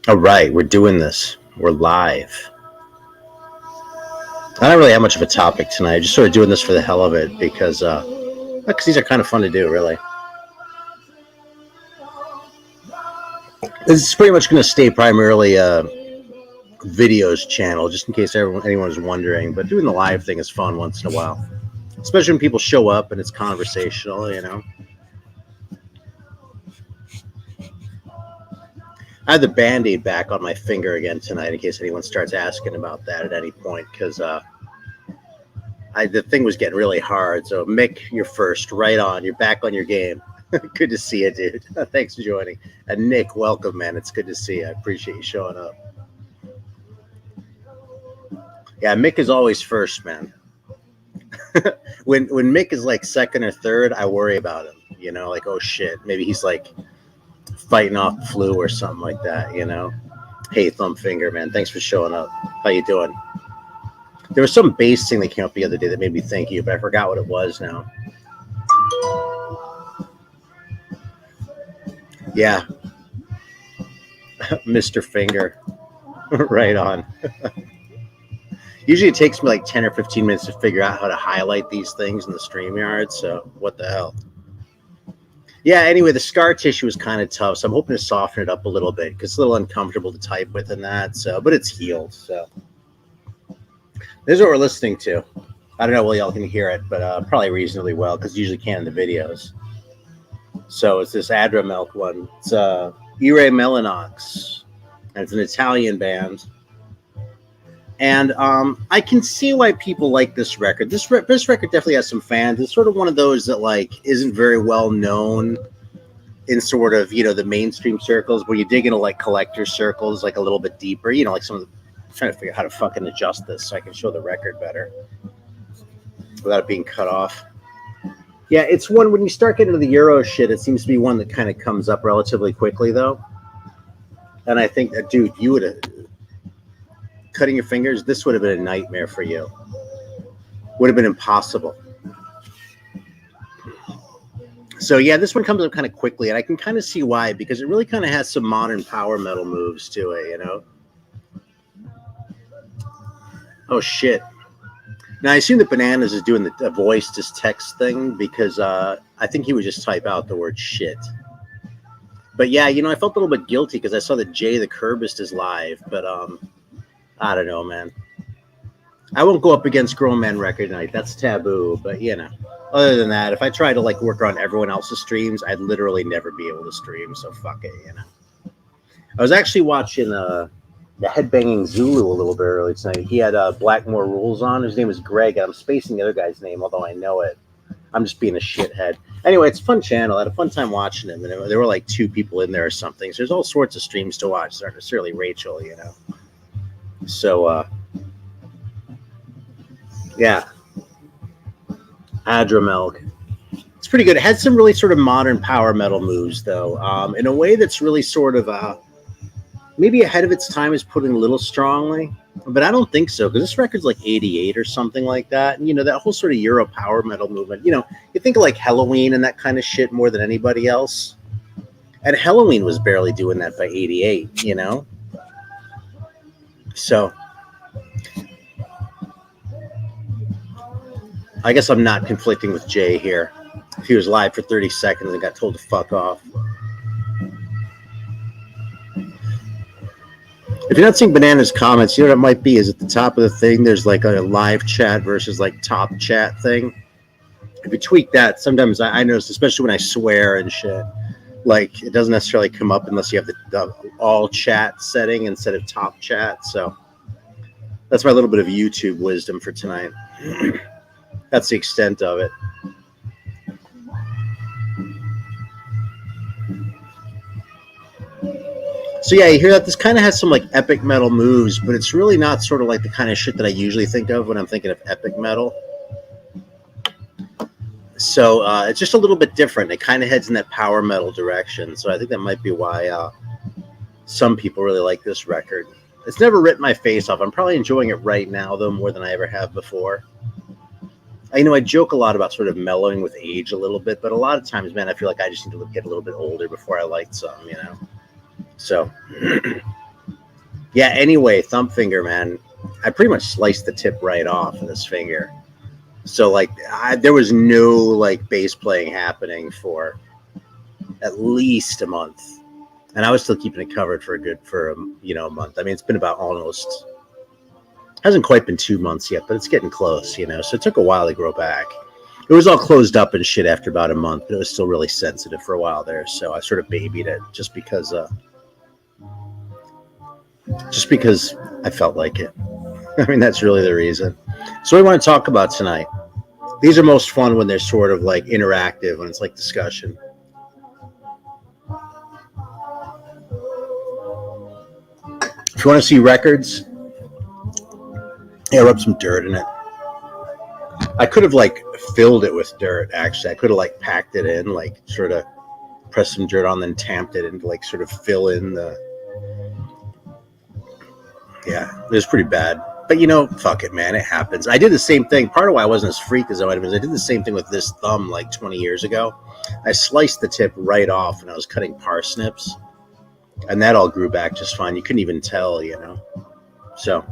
All right, we're doing this. We're live. I don't really have much of a topic tonight. I'm just sort of doing this for the hell of it because these are kind of fun to do, really. This is pretty much going to stay primarily a videos channel, just in case anyone is wondering. But doing the live thing is fun once in a while, especially when people show up and it's conversational. I had the Band-Aid back on my finger again tonight in case anyone starts asking about that at any point, because the thing was getting really hard. So Mick, you're first. Right on. You're back on your game. Good to see you, dude. Thanks for joining. And Nick, welcome, man. It's good to see you. I appreciate you showing up. Yeah, Mick is always first, man. when Mick is like second or third, I worry about him. Like, oh shit, maybe he's like fighting off the flu or something like that. Hey, Thumbfinger, man. Thanks for showing up. How you doing? There was some bass thing that came up the other day that made me thank you, but I forgot what it was now. Yeah. Mr. Finger. Right on. Usually it takes me like 10 or 15 minutes to figure out how to highlight these things in the StreamYard, so what the hell. Yeah, anyway, the scar tissue is kind of tough, so I'm hoping to soften it up a little bit because it's a little uncomfortable to type with and that, but it's healed, so. This is what we're listening to. I don't know whether y'all can hear it, but probably reasonably well because you usually can in the videos. So it's this Adramelk one. It's Ire Melanox, and it's an Italian band. And I can see why people like this record. This record definitely has some fans. It's sort of one of those that like isn't very well known in sort of the mainstream circles, where you dig into like collector circles like a little bit deeper. Like some of the. I'm trying to figure out how to fucking adjust this so I can show the record better without it being cut off. Yeah, it's one when you start getting into the Euro shit. It seems to be one that kind of comes up relatively quickly, though. And I think that, dude, you would have. Cutting your fingers, this would have been a nightmare for you. Would have been impossible. So yeah, this one comes up kind of quickly, and I can kind of see why, because it really kind of has some modern power metal moves to it, Oh shit. Now I assume that Bananas is doing the voice just text thing because I think he would just type out the word shit. But yeah, I felt a little bit guilty because I saw that Jay the Curbist is live, but I don't know, man. I won't go up against Grown Man Record Night. That's taboo. But, other than that, if I try to, like, work on everyone else's streams, I'd literally never be able to stream. So, fuck it, I was actually watching the Headbanging Zulu a little bit earlier tonight. He had Blackmore Rules on. His name was Greg. I'm spacing the other guy's name, although I know it. I'm just being a shithead. Anyway, it's a fun channel. I had a fun time watching him. And there were, like, 2 people in there or something. So there's all sorts of streams to watch. They're not necessarily Rachel, So, yeah. Adramelk. It's pretty good. It had some really sort of modern power metal moves, though, in a way that's really sort of maybe ahead of its time is putting a little strongly, but I don't think so, because this record's like 88 or something like that. And, that whole sort of Euro power metal movement, you think of like Helloween and that kind of shit more than anybody else. And Helloween was barely doing that by 88, So I guess I'm not conflicting with Jay here. If he was live for 30 seconds and got told to fuck off. If you're not seeing Banana's comments, you know what it might be is at the top of the thing, there's like a live chat versus like top chat thing. If you tweak that, sometimes I notice, especially when I swear and shit, like it doesn't necessarily come up unless you have the all chat setting instead of top chat. So that's my little bit of YouTube wisdom for tonight. That's the extent of it. So yeah, you hear that this kind of has some like epic metal moves, but it's really not sort of like the kind of shit that I usually think of when I'm thinking of epic metal. So it's just a little bit different. It kind of heads in that power metal direction. So I think that might be why some people really like this record. It's never ripped my face off. I'm probably enjoying it right now, though, more than I ever have before. I joke a lot about sort of mellowing with age a little bit, but a lot of times, man, I feel like I just need to get a little bit older before I like something, So Yeah. Anyway, thumb finger, man. I pretty much sliced the tip right off of this finger. So like, there was no like bass playing happening for at least a month, and I was still keeping it covered for a month. I mean, it's been about almost hasn't quite been 2 months yet, but it's getting close, So it took a while to grow back. It was all closed up and shit after about a month, but it was still really sensitive for a while there. So I sort of babied it just because I felt like it. I mean, that's really the reason. So what we want to talk about tonight. These are most fun when they're sort of like interactive, when it's like discussion. If you want to see records, yeah, rub some dirt in it. I could have like filled it with dirt. Actually, I could have like packed it in, like sort of pressed some dirt on, then tamped it and like sort of fill in the. Yeah, it was pretty bad. But fuck it, man. It happens. I did the same thing. Part of why I wasn't as freaked as I might have been is I did the same thing with this thumb like 20 years ago. I sliced the tip right off and I was cutting parsnips, and that all grew back just fine. You couldn't even tell, So,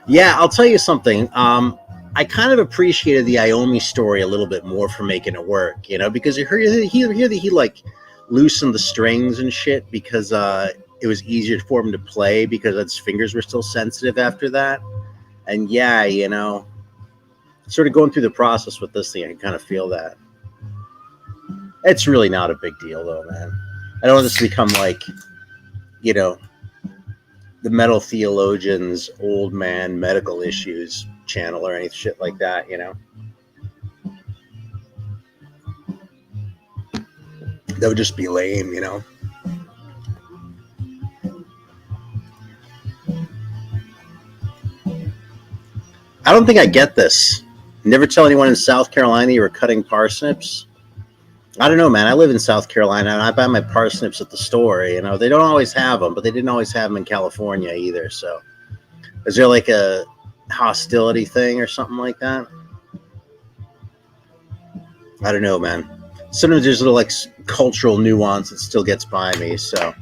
yeah, I'll tell you something. I kind of appreciated the Iommi story a little bit more for making it work, because you hear that he like loosened the strings and shit because it was easier for him to play because his fingers were still sensitive after that. And yeah, sort of going through the process with this thing, I can kind of feel that. It's really not a big deal though, man. I don't want this to become like, the metal theologian's old man medical issues channel or any shit like that, That would just be lame, I don't think I get this. Never tell anyone in South Carolina you were cutting parsnips. I don't know, man. I live in South Carolina and I buy my parsnips at the store. They don't always have them, but they didn't always have them in California either. So, is there like a hostility thing or something like that? I don't know, man. Sometimes there's little like cultural nuance that still gets by me. So,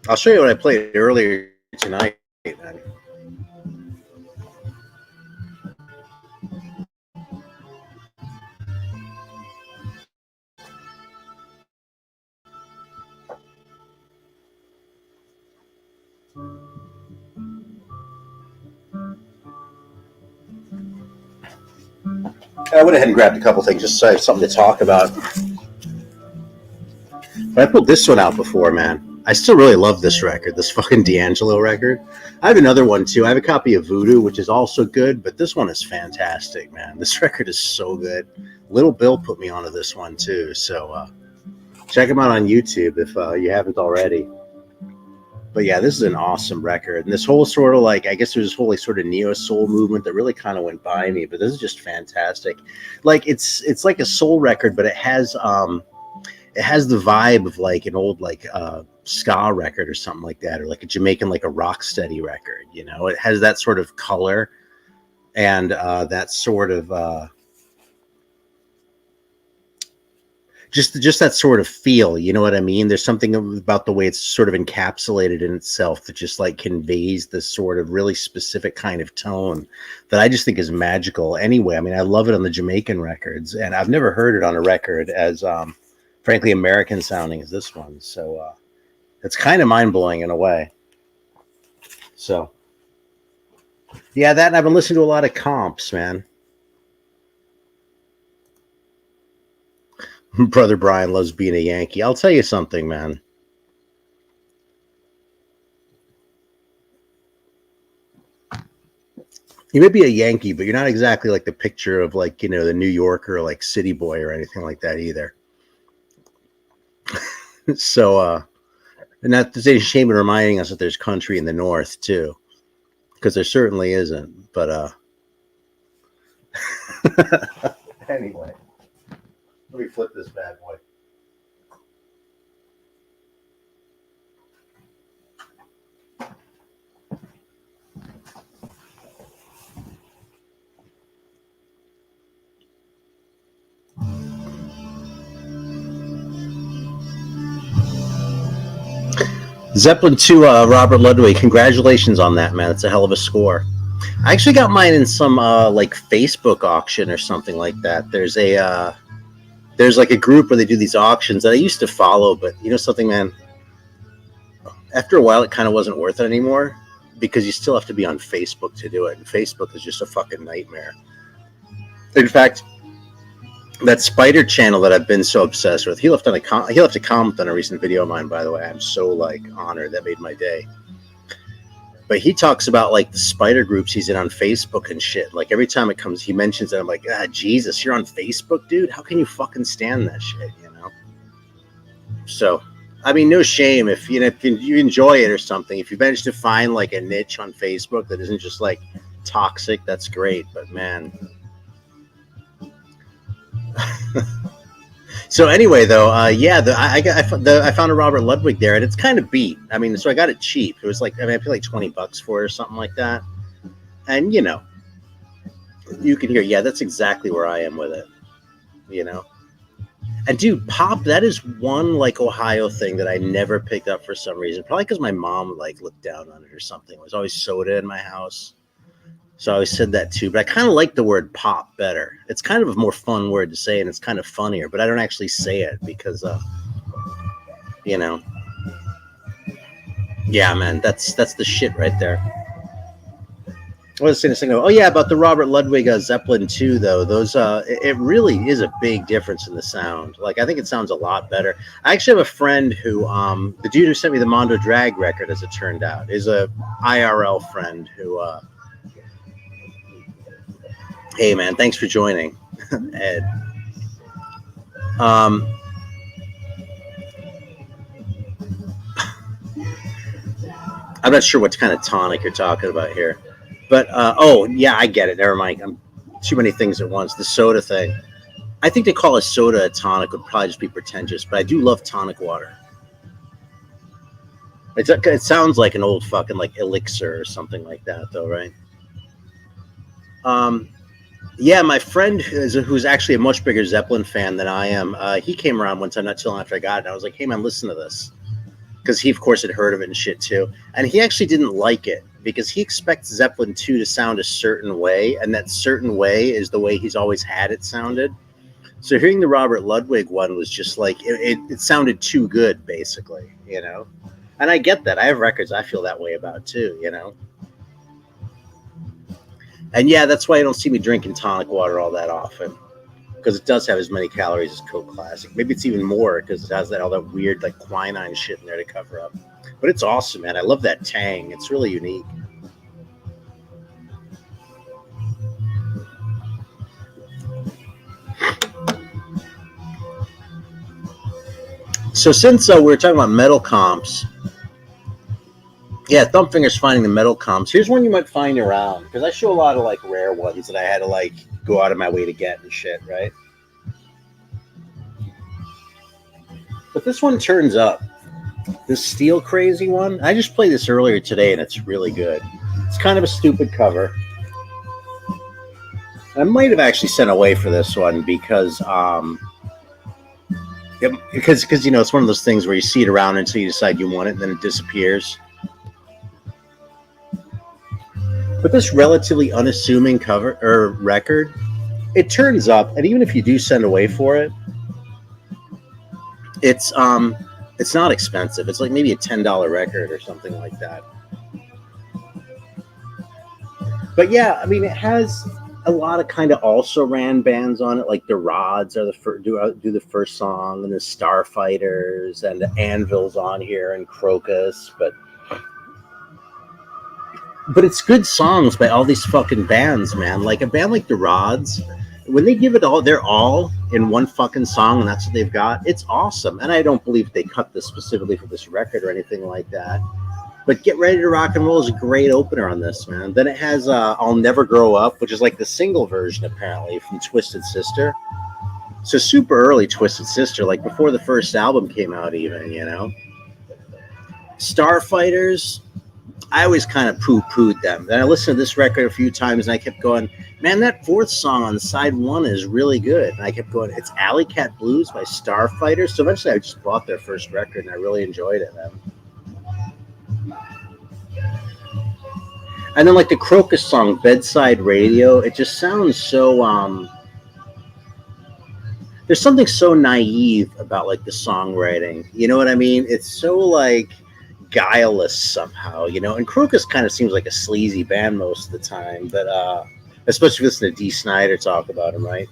I'll show you what I played earlier tonight, man. I went ahead and grabbed a couple things just so I have something to talk about. But I pulled this one out before, man. I still really love this record, this fucking D'Angelo record. I have another one too. I have a copy of Voodoo, which is also good, but this one is fantastic, man. This record is so good. Little Bill put me onto this one too, so check him out on YouTube if you haven't already. But yeah, this is an awesome record. And this whole sort of like, I guess there's this whole like sort of neo soul movement that really kind of went by me, but this is just fantastic. Like it's like a soul record, but it has the vibe of like an old like ska record or something like that, or like a Jamaican like a rock steady record. It has that sort of color and that sort of just that sort of feel. You know what I mean? There's something about the way it's sort of encapsulated in itself that just like conveys this sort of really specific kind of tone that I just think is magical. Anyway, I mean, I love it on the Jamaican records, and I've never heard it on a record as frankly American sounding as this one. So it's kind of mind blowing in a way. So yeah, that, and I've been listening to a lot of comps, man. Brother Brian loves being a Yankee. I'll tell you something, man. You may be a Yankee, but you're not exactly like the picture of like, the New Yorker, or like City Boy or anything like that either. So, and that's a shame in reminding us that there's country in the North too, because there certainly isn't. But anyway, let me flip this bad boy. Zeppelin 2, Robert Ludwig. Congratulations on that, man. It's a hell of a score. I actually got mine in some like Facebook auction or something like that. There's like a group where they do these auctions that I used to follow, but you know something, man? After a while, it kind of wasn't worth it anymore because you still have to be on Facebook to do it. And Facebook is just a fucking nightmare. In fact, that Spider channel that I've been so obsessed with, he left a comment on a recent video of mine, by the way. I'm so like honored. That made my day. But he talks about like the spider groups he's in on Facebook and shit. Like every time it comes, he mentions it. I'm like, Jesus, you're on Facebook, dude? How can you fucking stand that shit, you know? So, I mean, no shame if you enjoy it or something. If you manage to find like a niche on Facebook that isn't just like toxic, that's great. But man. So anyway, though, I found a Robert Ludwig there, and it's kind of beat. I mean, so I got it cheap. It was like, I paid like $20 for it or something like that. And you know, you can hear, yeah, that's exactly where I am with it. You know, and dude, pop, that is one like Ohio thing that I never picked up for some reason. Probably because my mom like looked down on it or something. It was always soda in my house. So I always said that too, but I kind of like the word pop better. It's kind of a more fun word to say, and it's kind of funnier, but I don't actually say it because, you know, yeah, man, that's the shit right there. I was saying this thing, oh yeah, about the Robert Ludwig Zeppelin 2, though. Those, it really is a big difference in the sound. Like, I think it sounds a lot better. I actually have a friend who, the dude who sent me the Mondo Drag record, as it turned out, is a IRL friend who, hey man, thanks for joining, Ed. I'm not sure what kind of tonic you're talking about here, but oh yeah, I get it. Never mind. I'm too many things at once. The soda thing. I think to call a soda a tonic would probably just be pretentious, but I do love tonic water. It sounds like an old fucking like elixir or something like that, though, right? Yeah, my friend who's actually a much bigger Zeppelin fan than I am, he came around one time not too long after I got it. I was like, hey, man, listen to this. Because he, of course, had heard of it and shit, too. And he actually didn't like it because he expects Zeppelin 2 to sound a certain way, and that certain way is the way he's always had it sounded. So hearing the Robert Ludwig one was just like, it sounded too good, basically, you know? And I get that. I have records I feel that way about, too, you know? And yeah, that's why you don't see me drinking tonic water all that often, because it does have as many calories as Coke Classic. Maybe it's even more because it has all that weird like quinine shit in there to cover up. But it's awesome, man. I love that tang. It's really unique. So since we're talking about metal comps, yeah, Thumbfinger's finding the metal comps. Here's one you might find around, because I show a lot of like rare ones that I had to like go out of my way to get and shit, right? But this one turns up. This Steel Crazy one. I just played this earlier today, and it's really good. It's kind of a stupid cover. I might have actually sent away for this one because because you know, it's one of those things where you see it around until you decide you want it, and then it disappears. But this relatively unassuming cover or record, it turns up, and even if you do send away for it, it's not expensive. It's like maybe a $10 record or something like that. But yeah, I mean, it has a lot of kind of also ran bands on it, like the Rods are do the first song, and the Starfighters and the Anvil's on here, and Crocus, but it's good songs by all these fucking bands, man. Like a band like the Rods, when they give it all, they're all in one fucking song, and that's what they've got. It's awesome. And I don't believe they cut this specifically for this record or anything like that. But Get Ready to Rock and Roll is a great opener on this, man. Then it has I'll Never Grow Up, which is like the single version, apparently, from Twisted Sister. So super early Twisted Sister, like before the first album came out even, you know. Starfighters, I always kind of poo-pooed them. Then I listened to this record a few times, and I kept going, man, that fourth song on side one is really good. And I kept going, it's Alley Cat Blues by Starfighters. So eventually I just bought their first record, and I really enjoyed it, man. And then like the Crocus song, Bedside Radio, it just sounds so there's something so naive about like the songwriting. You know what I mean? It's so like guileless somehow, you know. And Crocus kind of seems like a sleazy band most of the time, but especially if you listen to Dee Snider talk about him, right?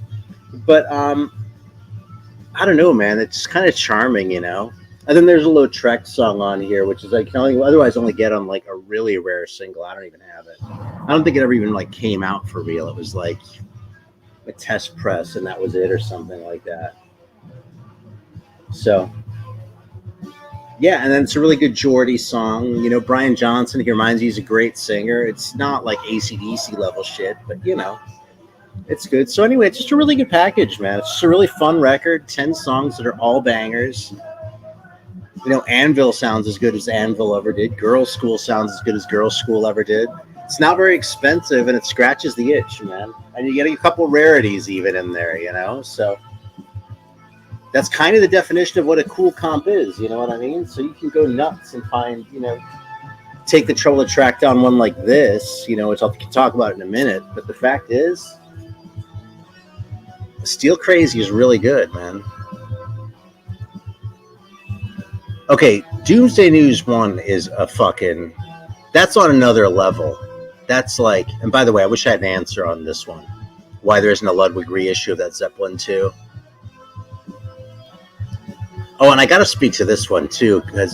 But I don't know, man. It's kind of charming, you know. And then there's a Lautrec song on here, which is I can only otherwise only get on like a really rare single. I don't even have it. I don't think it ever even like came out for real. It was like a test press, and that was it, or something like that. So, yeah, and then it's a really good Geordie song. You know, Brian Johnson, he reminds you he's a great singer. It's not like AC/DC level shit, but you know, it's good. So anyway, it's just a really good package, man. It's just a really fun record. 10 songs that are all bangers. You know, Anvil sounds as good as Anvil ever did. Girls' School sounds as good as Girls' School ever did. It's not very expensive, and it scratches the itch, man. And you get a couple rarities even in there, you know? So that's kind of the definition of what a cool comp is, you know what I mean? So you can go nuts and find, you know, take the trouble to track down one like this, you know, which I'll talk about in a minute. But the fact is, Steel Crazy is really good, man. Okay, Doomsday News 1 is a fucking... That's on another level. That's like... And by the way, I wish I had an answer on this one. Why there isn't a Ludwig reissue of that Zeppelin 2. Oh, and I got to speak to this one, too, because...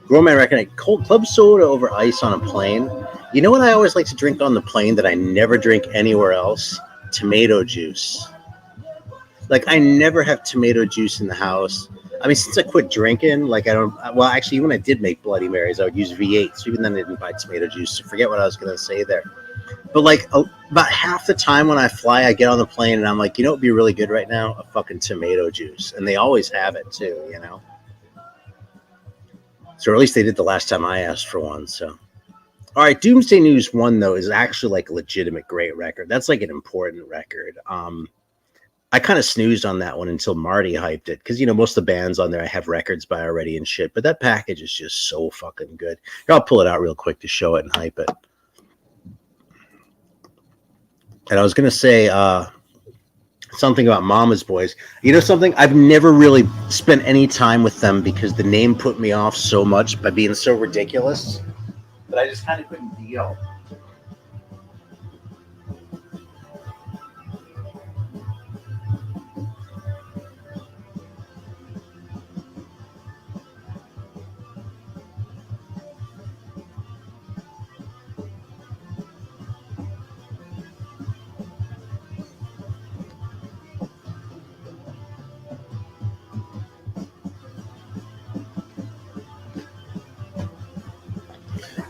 Grown Man Reckon, cold club soda over ice on a plane. You know what I always like to drink on the plane that I never drink anywhere else? Tomato juice. Like, I never have tomato juice in the house. I mean, since I quit drinking, like I don't... Well, actually, when I did make Bloody Marys, I would use V8. So even then, I didn't buy tomato juice. So forget what I was going to say there. But like about half the time when I fly, I get on the plane and I'm like, you know what would be really good right now? A fucking tomato juice. And they always have it too, you know? So at least they did the last time I asked for one. So, all right, Doomsday News 1, though, is actually like a legitimate great record. That's like an important record. I kind of snoozed on that one until Marty hyped it because, you know, most of the bands on there I have records by already and shit. But that package is just so fucking good. Here, I'll pull it out real quick to show it and hype it. And I was going to say something about Mama's Boys. You know something? I've never really spent any time with them because the name put me off so much by being so ridiculous that I just kind of couldn't deal.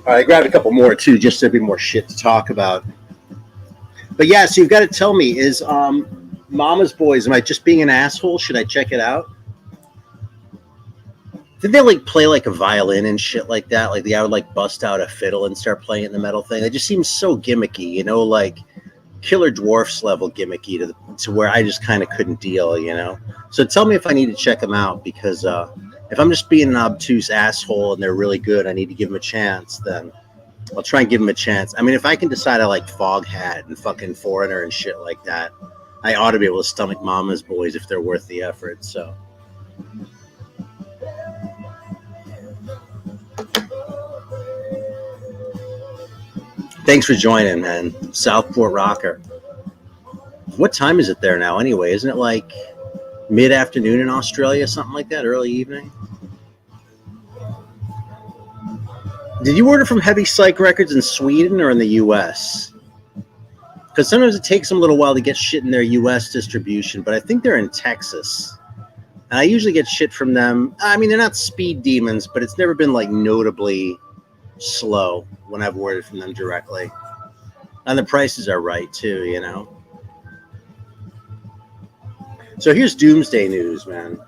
All right, I grabbed a couple more too, just to be more shit to talk about. But yeah, so you've got to tell me, is Mama's Boys, am I just being an asshole? Should I check it out? Did they like play like a violin and shit like that? Like I would like bust out a fiddle and start playing the metal thing. It just seems so gimmicky, you know, like Killer Dwarfs level gimmicky to where I just kind of couldn't deal, you know. So tell me if I need to check them out because if I'm just being an obtuse asshole and they're really good, I need to give them a chance, then I'll try and give them a chance. I mean, if I can decide I like Foghat and fucking Foreigner and shit like that, I ought to be able to stomach Mama's Boys if they're worth the effort, so. Thanks for joining, man. Southport Rocker. What time is it there now anyway? Isn't it like mid-afternoon in Australia, something like that, early evening? Did you order from Heavy Psych Records in Sweden or in the U.S.? Because sometimes it takes them a little while to get shit in their U.S. distribution, but I think they're in Texas. And I usually get shit from them. I mean, they're not speed demons, but it's never been like notably slow when I've ordered from them directly. And the prices are right too, you know? So here's Doomsday News, man.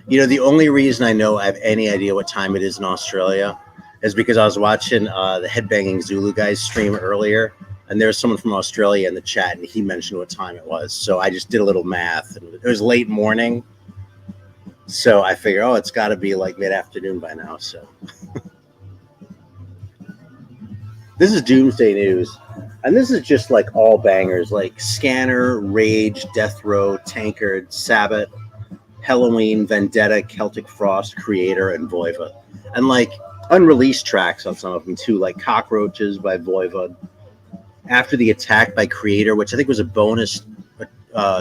You know, the only reason I know I have any idea what time it is in Australia is because I was watching the Headbanging Zulu guys stream earlier, and there's someone from Australia in the chat, and he mentioned what time it was. So I just did a little math, and it was late morning. So I figure, oh, it's got to be like mid-afternoon by now. So this is Doomsday News. And this is just like all bangers, like Scanner, Rage, Death Row, Tankard, Sabbath, Halloween, Vendetta, Celtic Frost, Creator, and Voivod. And like unreleased tracks on some of them too, like Cockroaches by Voivod, After the Attack by Creator, which I think was a bonus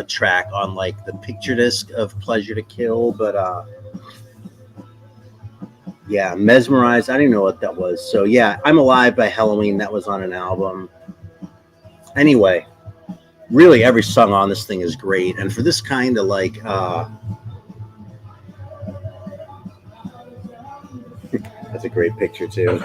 track on like the picture disc of Pleasure to Kill. But yeah, Mesmerized, I didn't know what that was. So yeah, I'm Alive by Halloween, that was on an album. Anyway, really every song on this thing is great. And for this kind of like that's a great picture too.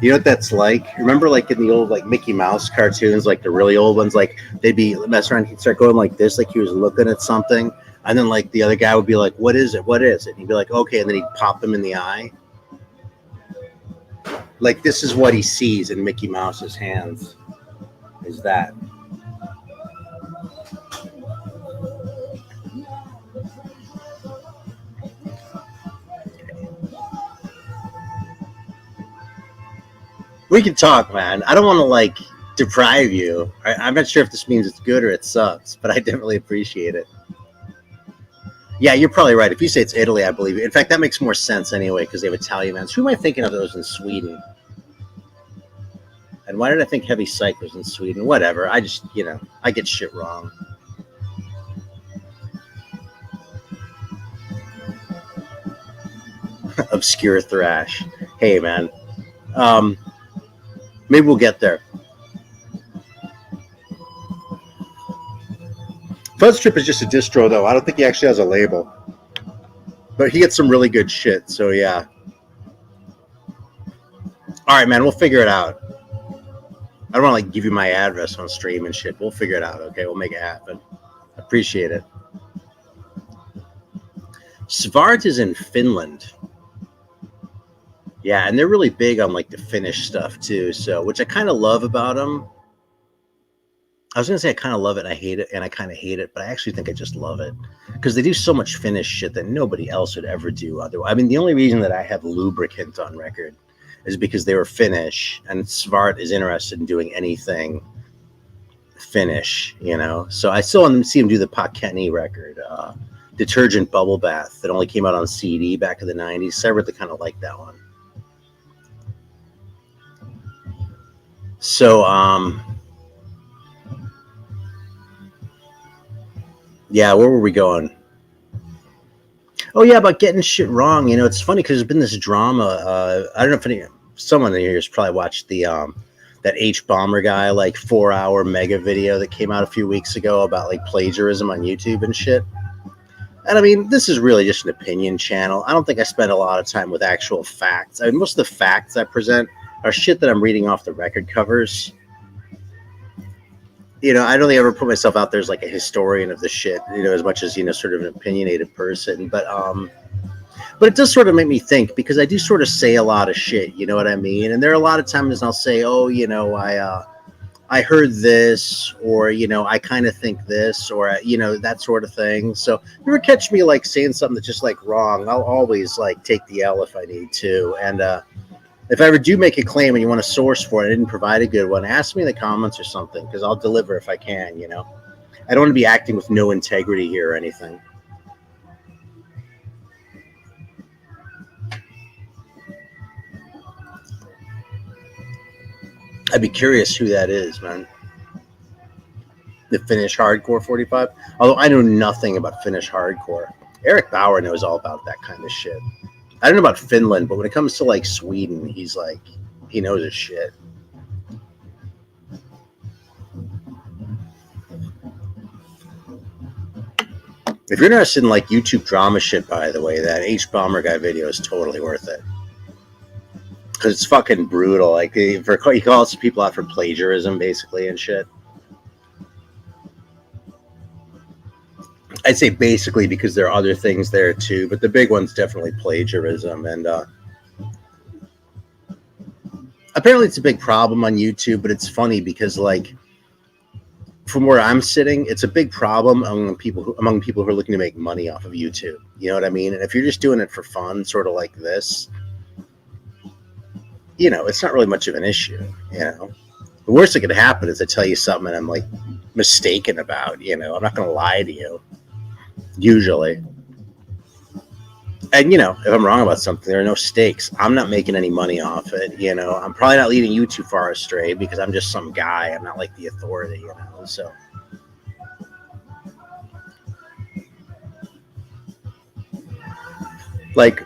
You know what that's like? Remember like in the old like Mickey Mouse cartoons, like the really old ones, like they'd be messing around, he'd start going like this, like he was looking at something, and then like the other guy would be like, what is it? What is it? And he'd be like, okay, and then he'd pop him in the eye. Like this is what he sees in Mickey Mouse's hands. Is that. We can talk, man. I don't want to like deprive you. I'm not sure if this means it's good or it sucks, but I definitely appreciate it. Yeah, you're probably right. If you say it's Italy, I believe it. In fact, that makes more sense anyway because they have Italian bands. Who am I thinking of those in Sweden? And why did I think Heavy Psych was in Sweden? Whatever. I just, I get shit wrong. Obscure thrash. Hey, man. Maybe we'll get there. Fuzztrip is just a distro, though. I don't think he actually has a label. But he gets some really good shit, so yeah. All right, man, we'll figure it out. I don't want to like give you my address on stream and shit. We'll figure it out, okay? We'll make it happen. Appreciate it. Svart is in Finland. Yeah, and they're really big on like the Finnish stuff too. So, which I kind of love about them. I was gonna say I kind of love it, I hate it, and I kind of hate it, but I actually think I just love it because they do so much Finnish shit that nobody else would ever do. Otherwise, I mean, the only reason that I have Lubricant on record is because they were Finnish, and Svart is interested in doing anything Finnish, So I still want to see him do the Pakeni record, Detergent Bubble Bath, that only came out on CD back in the 90s. So I really kind of like that one. So, yeah, where were we going? Oh, yeah, about getting shit wrong. It's funny because there's been this drama. I don't know if someone in here has probably watched the that H-Bomber guy, like 4-hour mega video that came out a few weeks ago about like plagiarism on YouTube and shit. And I mean, this is really just an opinion channel. I don't think I spend a lot of time with actual facts. I mean, most of the facts I present are shit that I'm reading off the record covers. I don't really ever put myself out there as like a historian of the shit, as much as, sort of an opinionated person. But it does sort of make me think because I do sort of say a lot of shit, you know what I mean? And there are a lot of times I'll say, oh, I heard this, or, I kind of think this, or, that sort of thing. So if you ever catch me like saying something that's just like wrong, I'll always like take the L if I need to. And, if I ever do make a claim and you want a source for it, I didn't provide a good one, ask me in the comments or something, because I'll deliver if I can, I don't want to be acting with no integrity here or anything. I'd be curious who that is, man. The Finnish Hardcore 45? Although I know nothing about Finnish Hardcore. Eric Bauer knows all about that kind of shit. I don't know about Finland, but when it comes to like Sweden, he's like, he knows his shit. If you're interested in like YouTube drama shit, by the way, that H-Bomber guy video is totally worth it. Because it's fucking brutal. Like, he calls people out for plagiarism, basically, and shit. I'd say basically because there are other things there too, but the big one's definitely plagiarism. And apparently it's a big problem on YouTube, but it's funny because like from where I'm sitting, it's a big problem among people who are looking to make money off of YouTube. You know what I mean? And if you're just doing it for fun, sort of like this, you know, it's not really much of an issue. You know, the worst that could happen is I tell you something and I'm like mistaken about. You know, I'm not going to lie to you. Usually. And, you know, if I'm wrong about something, there are no stakes. I'm not making any money off it. You know, I'm probably not leading you too far astray because I'm just some guy. I'm not like the authority, you know, so. Like,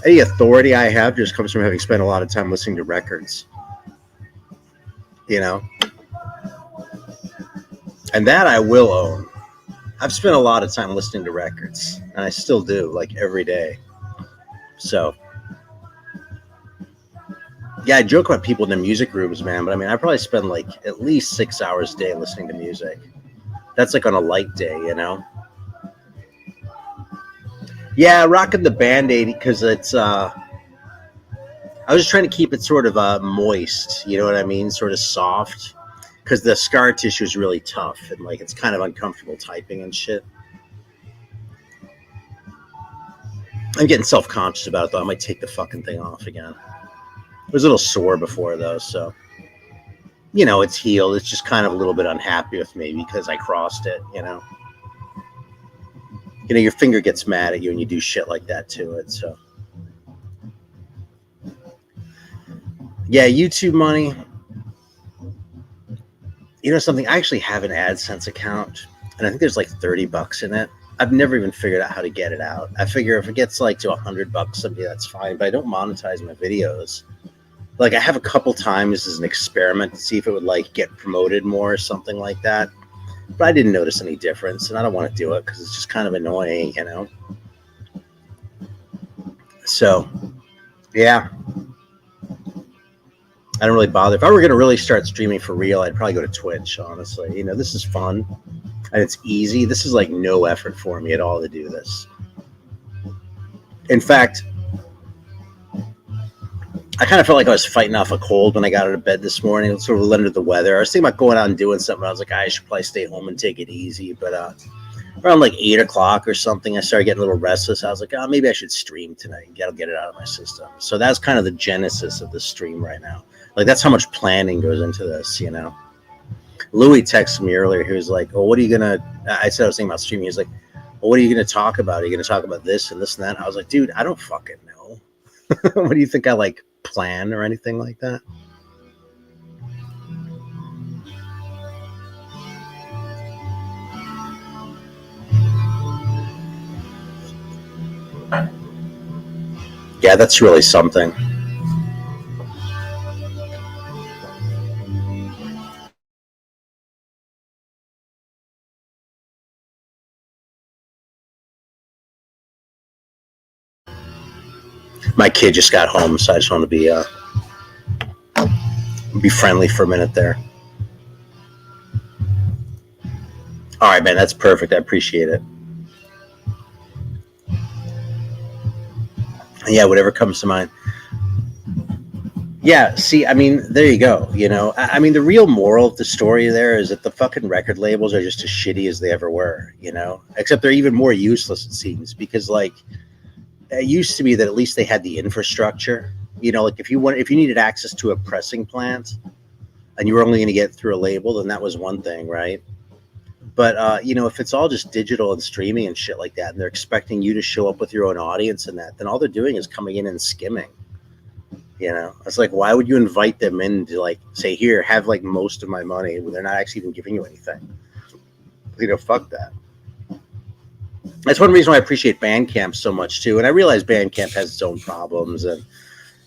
any authority I have just comes from having spent a lot of time listening to records, you know? And that I will own. I've spent a lot of time listening to records, and I still do, like every day. So, yeah, I joke about people in the music rooms, man, but I mean, I probably spend like at least 6 hours a day listening to music. That's like on a light day, you know? Yeah, rocking the Band-Aid because it's, I was just trying to keep it sort of moist, you know what I mean? Sort of soft. Because the scar tissue is really tough and like it's kind of uncomfortable typing and shit. I'm getting self-conscious about it though. I might take the fucking thing off again. It was a little sore before though, so you know it's healed. It's just kind of a little bit unhappy with me because I crossed it. You know, your finger gets mad at you and you do shit like that to it. So yeah, YouTube money. You know something? I actually have an AdSense account, and I think there's like $30 in it. I've never even figured out how to get it out. I figure if it gets like to $100 someday, that's fine. But I don't monetize my videos. Like I have a couple times as an experiment to see if it would like get promoted more or something like that. But I didn't notice any difference, and I don't want to do it because it's just kind of annoying, you know. So, yeah. I don't really bother. If I were going to really start streaming for real, I'd probably go to Twitch, honestly. You know, this is fun and it's easy. This is like no effort for me at all to do this. In fact, I kind of felt like I was fighting off a cold when I got out of bed this morning. It was sort of under the weather. I was thinking about going out and doing something. I was like, I should probably stay home and take it easy. But around like 8 o'clock or something, I started getting a little restless. I was like, oh, maybe I should stream tonight. I'll get it out of my system. So that's kind of the genesis of the stream right now. Like, that's how much planning goes into this, you know? Louis texted me earlier. He was like, oh, what are you going to... I said I was thinking about streaming. He was like, well, what are you going to talk about? Are you going to talk about this and this and that? I was like, dude, I don't fucking know. What do you think I, like, plan or anything like that? Yeah, that's really something. My kid just got home, so I just want to be friendly for a minute there. All right, man, that's perfect. I appreciate it. Yeah, whatever comes to mind. Yeah, see, I mean, there you go. You know, I mean, the real moral of the story there is that the fucking record labels are just as shitty as they ever were, you know, except they're even more useless, it seems, because like it used to be that at least they had the infrastructure, you know, like if you needed access to a pressing plant and you were only going to get through a label, then that was one thing, right? But, you know, if it's all just digital and streaming and shit like that, and they're expecting you to show up with your own audience and that, then all they're doing is coming in and skimming. You know, it's like, why would you invite them in to like say, here, have like most of my money when they're not actually even giving you anything? You know, fuck that. That's one reason why I appreciate Bandcamp so much too. And I realize Bandcamp has its own problems, and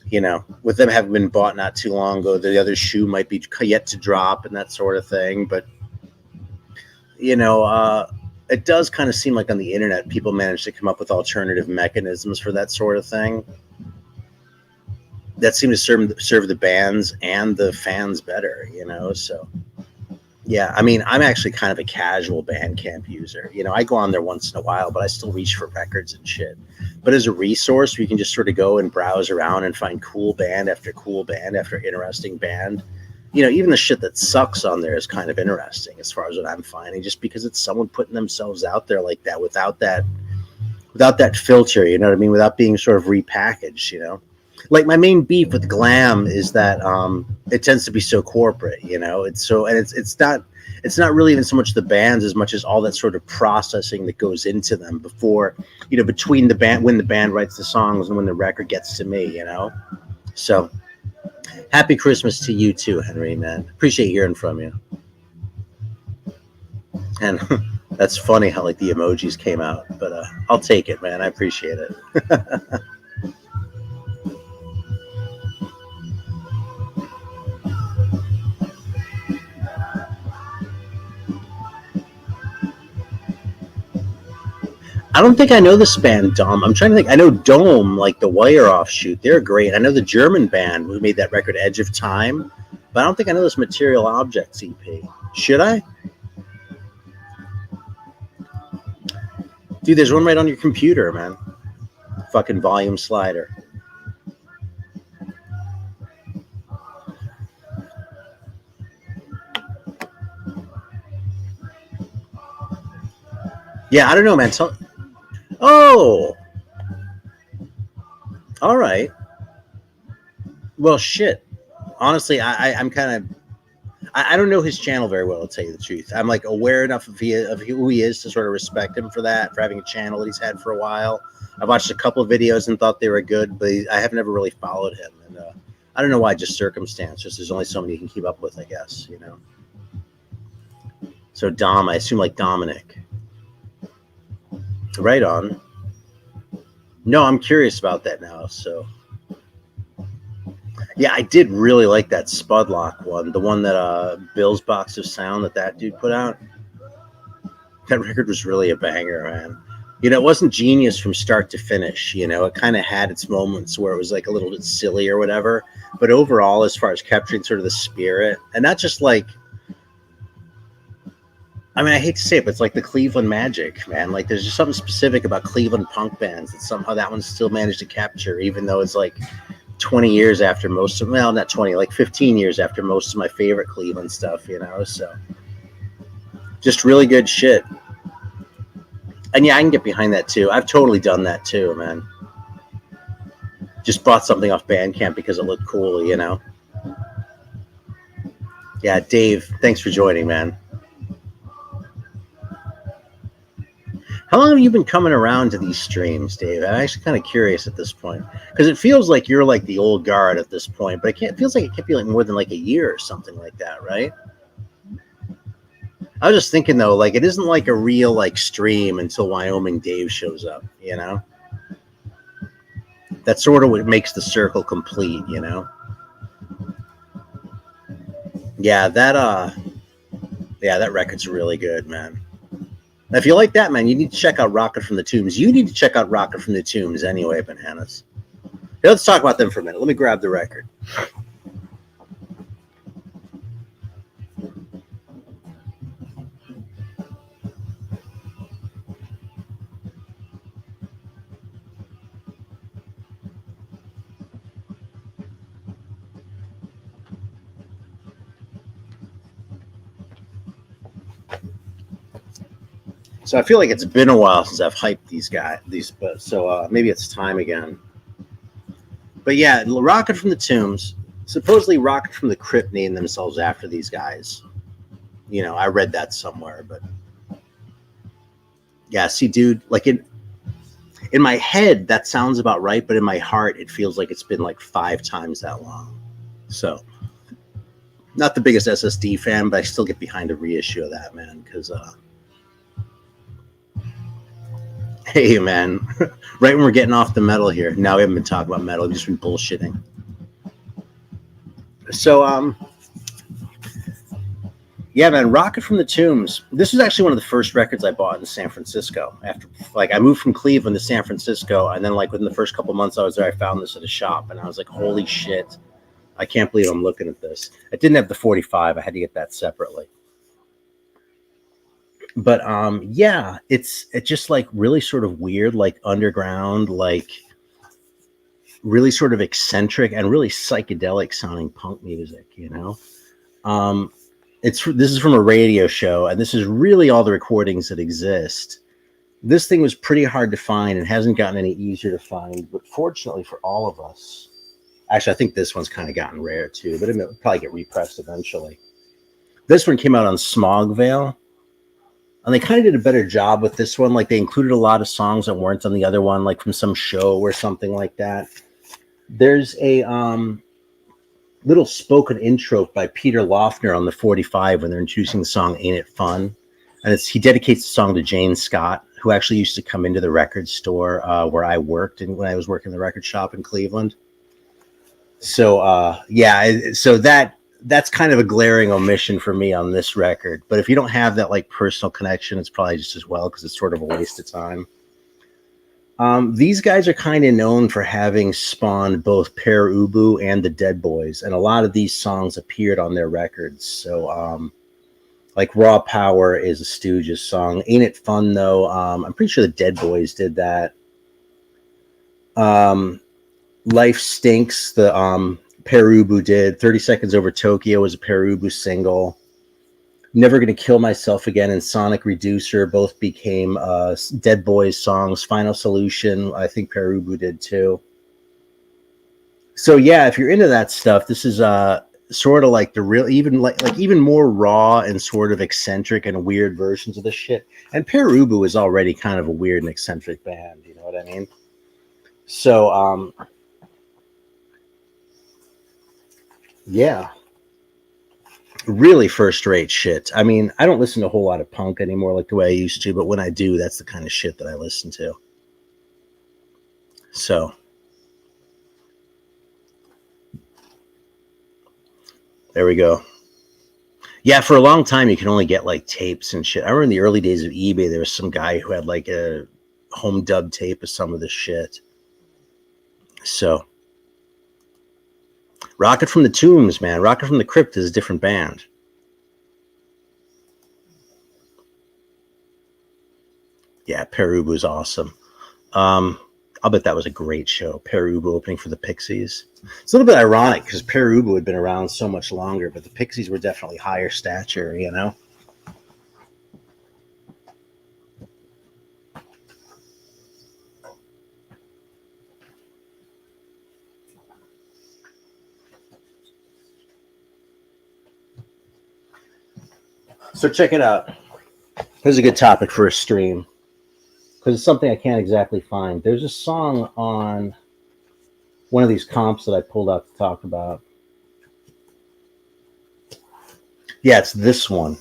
you know, with them having been bought not too long ago, the other shoe might be yet to drop and that sort of thing. But you know, it does kind of seem like on the internet, people manage to come up with alternative mechanisms for that sort of thing that seem to serve the bands and the fans better, you know? So, yeah, I mean, I'm actually kind of a casual Bandcamp user. You know, I go on there once in a while, but I still reach for records and shit. But as a resource, where you can just sort of go and browse around and find cool band after interesting band, even the shit that sucks on there is kind of interesting as far as what I'm finding, just because it's someone putting themselves out there like that without that filter, you know what I mean? Without being sort of repackaged, Like my main beef with glam is that it tends to be so corporate, it's not really even so much the bands as much as all that sort of processing that goes into them before, between the band, when the band writes the songs and when the record gets to me, So happy Christmas to you too, Henry, man. Appreciate hearing from you. And that's funny how like the emojis came out, but I'll take it, man. I appreciate it. I don't think I know this band, Dom. I'm trying to think. I know Dome, like the Wire offshoot. They're great. I know the German band who made that record Edge of Time, but I don't think I know this Material Objects EP. Should I? Dude, there's one right on your computer, man. Fucking volume slider. Yeah, I don't know, man. Oh! All right. Well, shit. Honestly, I'm kind of... I don't know his channel very well, to tell you the truth. I'm like aware enough of who he is to sort of respect him for that, for having a channel that he's had for a while. I've watched a couple of videos and thought they were good, but I have never really followed him. And I don't know why, just circumstance. Just there's only so many you can keep up with, I guess, So Dom, I assume like Dominic. Right on. No, I'm curious about that now, so... Yeah, I did really like that Spudlock one, the one that Bill's Box of Sound that dude put out. That record was really a banger, man. It wasn't genius from start to finish. It kind of had its moments where it was like a little bit silly or whatever. But overall, as far as capturing sort of the spirit, and not just like, I mean, I hate to say it, but it's like the Cleveland magic, man. Like there's just something specific about Cleveland punk bands that somehow that one still managed to capture, even though it's like 20 years after most of, well, not 20, like 15 years after most of my favorite Cleveland stuff, so just really good shit. And yeah, I can get behind that too. I've totally done that too, man. Just bought something off Bandcamp because it looked cool, Yeah, Dave, thanks for joining, man. How long have you been coming around to these streams, Dave? I'm actually kind of curious at this point, because it feels like you're like the old guard at this point, but it feels like it can't be like more than like a year or something like that, right? I was just thinking though, like it isn't like a real like stream until Wyoming Dave shows up, That's sort of what makes the circle complete, Yeah, that record's really good, man. Now, if you like that, man, you need to check out Rocket from the Tombs. You need to check out Rocket from the Tombs anyway, Bananas. Hey, let's talk about them for a minute. Let me grab the record. So I feel like it's been a while since I've hyped so maybe it's time again. But yeah, Rocket from the Tombs, supposedly Rocket from the Crypt named themselves after these guys. I read that somewhere, but yeah, see, dude, like in my head, that sounds about right, but in my heart, it feels like it's been like 5 times that long. So not the biggest SSD fan, but I still get behind a reissue of that, man, because hey, man, right when we're getting off the metal here. Now we haven't been talking about metal. We've just been bullshitting. So, yeah, man, Rocket from the Tombs. This was actually one of the first records I bought in San Francisco. After, like, I moved from Cleveland to San Francisco, and then, like, within the first couple months I was there, I found this at a shop, and I was like, holy shit, I can't believe I'm looking at this. I didn't have the 45. I had to get that separately. But yeah, it's just like really sort of weird, like underground, like really sort of eccentric and really psychedelic sounding punk music, This is from a radio show, and this is really all the recordings that exist. This thing was pretty hard to find and hasn't gotten any easier to find, but fortunately for all of us, actually, I think this one's kind of gotten rare too, but it'll probably get repressed eventually. This one came out on Smogvale, and they kind of did a better job with this one. Like, they included a lot of songs that weren't on the other one, like from some show or something like that. There's a little spoken intro by Peter Loeffner on the 45 when they're introducing the song "Ain't It Fun," and he dedicates the song to Jane Scott, who actually used to come into the record store where I worked and when I was working in the record shop in Cleveland. So so that's kind of a glaring omission for me on this record. But if you don't have that like personal connection, it's probably just as well because it's sort of a waste of time. These guys are kind of known for having spawned both Pere Ubu and the Dead Boys, and a lot of these songs appeared on their records. So, like Raw Power is a Stooges song. Ain't It Fun, though? I'm pretty sure the Dead Boys did that. Life Stinks, the Pere Ubu did. 30 Seconds Over Tokyo was a Pere Ubu single. Never Gonna Kill Myself Again and Sonic Reducer both became Dead Boys songs. Final Solution, I think Pere Ubu did too. So yeah, if you're into that stuff, this is sort of like the real, even like even more raw and sort of eccentric and weird versions of this shit. And Pere Ubu is already kind of a weird and eccentric band, you know what I mean? So yeah. Really first-rate shit. I mean, I don't listen to a whole lot of punk anymore like the way I used to, but when I do, that's the kind of shit that I listen to. So, there we go. Yeah, for a long time, you can only get like tapes and shit. I remember in the early days of eBay, there was some guy who had like a home dub tape of some of this shit. So, Rocket from the Tombs, man. Rocket from the Crypt is a different band. Yeah, Pere Ubu is awesome. I'll bet that was a great show. Pere Ubu opening for the Pixies. It's a little bit ironic because Pere Ubu had been around so much longer, but the Pixies were definitely higher stature, you know? So check it out. Here's a good topic for a stream because it's something I can't exactly find. There's a song on one of these comps that I pulled out to talk about. Yeah, it's this one.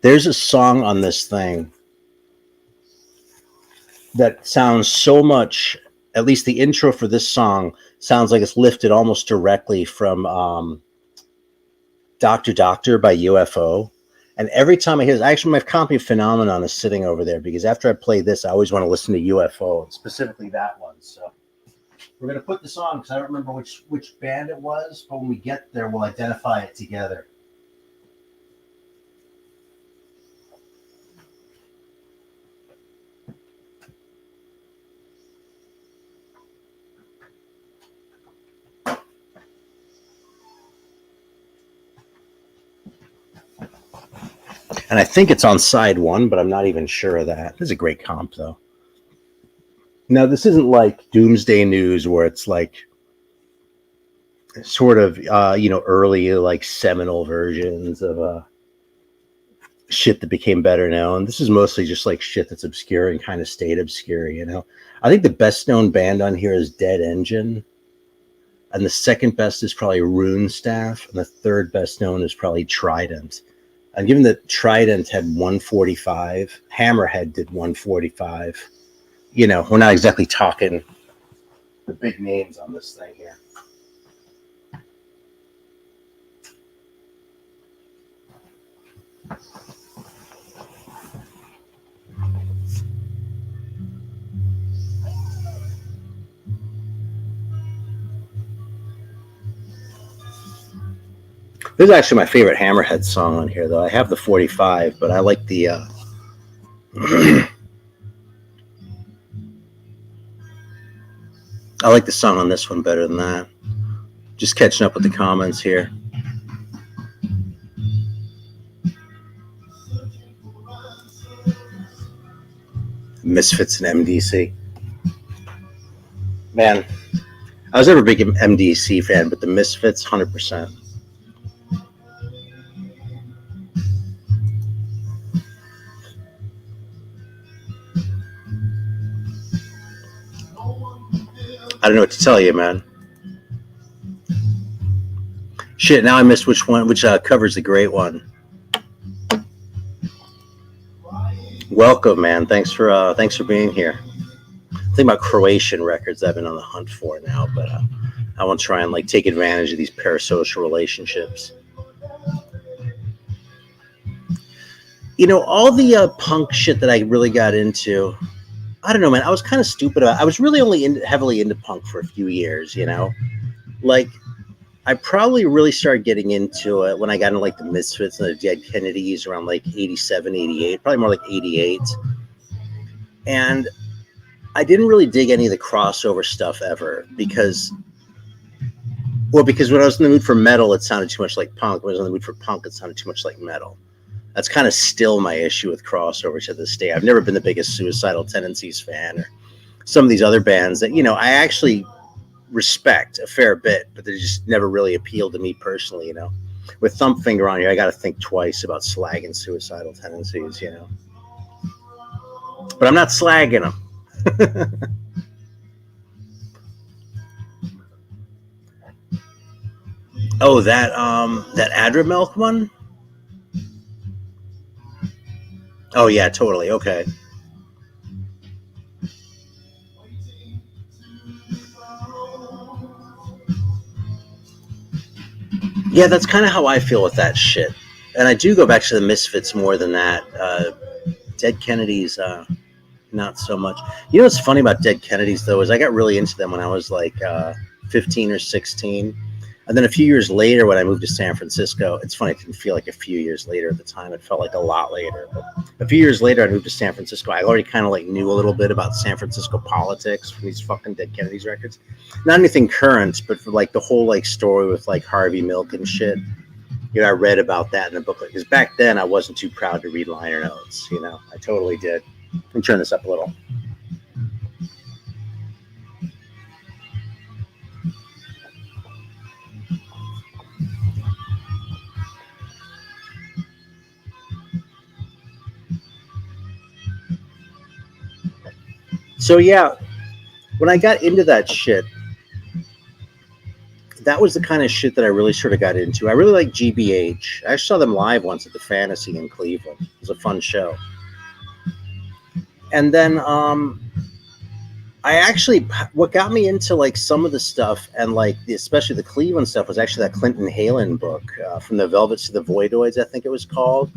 There's a song on this thing that sounds so much, at least the intro for this song sounds like it's lifted almost directly from Dr. Doctor by UFO. And every time I hear this, actually my copy of Phenomenon is sitting over there because after I play this, I always want to listen to UFO, specifically that one. So we're going to put this on because I don't remember which band it was, but when we get there, we'll identify it together. And I think it's on side one, but I'm not even sure of that. This is a great comp, though. Now, this isn't like Doomsday News where it's like sort of, early, like seminal versions of shit that became better known. This is mostly just like shit that's obscure and kind of stayed obscure, you know? I think the best known band on here is Dead Engine. And the second best is probably Runestaff. And the third best known is probably Trident. And given that Trident had 145, Hammerhead did 145. You know, we're not exactly talking the big names on this thing here. This is actually my favorite Hammerhead song on here, though. I have the 45, but I like the I like the song on this one better than that. Just catching up with the comments here. Misfits and MDC. Man, I was never a big MDC fan, but the Misfits, 100%. I don't know what to tell you, man. Shit, now I missed which covers the great one. Welcome, man. Thanks for being here. I think about Croatian records I've been on the hunt for now, but I want to try and like take advantage of these parasocial relationships. You know, all the punk shit that I really got into, I don't know, man. I was kind of stupid about it. I was really only heavily into punk for a few years, you know? Like, I probably really started getting into it when I got into like the Misfits and the Dead Kennedys around like 87, 88, probably more like 88. And I didn't really dig any of the crossover stuff ever because when I was in the mood for metal, it sounded too much like punk. When I was in the mood for punk, it sounded too much like metal. That's kind of still my issue with crossover to this day. I've never been the biggest Suicidal Tendencies fan or some of these other bands that, you know, I actually respect a fair bit, but they just never really appealed to me personally, you know. With Thumbfinger on here, I got to think twice about slagging Suicidal Tendencies, you know. But I'm not slagging them. Oh, that Adramilk one? Oh yeah, totally. Okay. Yeah, that's kind of how I feel with that shit. And I do go back to the Misfits more than that. Dead Kennedys, not so much. You know what's funny about Dead Kennedys, though, is I got really into them when I was like 15 or 16. And then a few years later, when I moved to San Francisco, it's funny, it didn't feel like a few years later at the time. It felt like a lot later. But a few years later, I moved to San Francisco. I already kind of like knew a little bit about San Francisco politics from these fucking Dead Kennedys records. Not anything current, but for like the whole like story with like Harvey Milk and shit. You know, I read about that in the booklet. Because back then, I wasn't too proud to read liner notes. You know, I totally did. Let me turn this up a little. So yeah, when I got into that shit, that was the kind of shit that I really sort of got into. I really like GBH. I saw them live once at the Fantasy in Cleveland. It was a fun show. And then I actually, what got me into like some of the stuff and like especially the Cleveland stuff was actually that Clinton Halen book, From the Velvets to the Voidoids, I think it was called.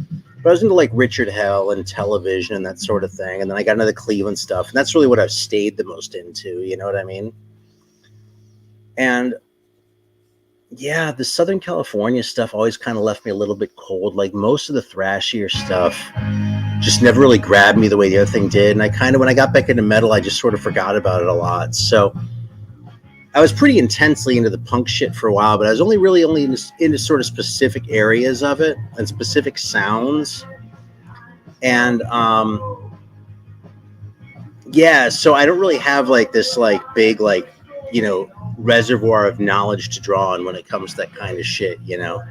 But I was into like Richard Hell and Television and that sort of thing. And then I got into the Cleveland stuff. And that's really what I've stayed the most into. You know what I mean? And yeah, the Southern California stuff always kind of left me a little bit cold. Like most of the thrashier stuff just never really grabbed me the way the other thing did. And I kind of, when I got back into metal, I just sort of forgot about it a lot. So I was pretty intensely into the punk shit for a while, but I was only into sort of specific areas of it and specific sounds. And yeah, so I don't really have like this like big like, you know, reservoir of knowledge to draw on when it comes to that kind of shit, you know.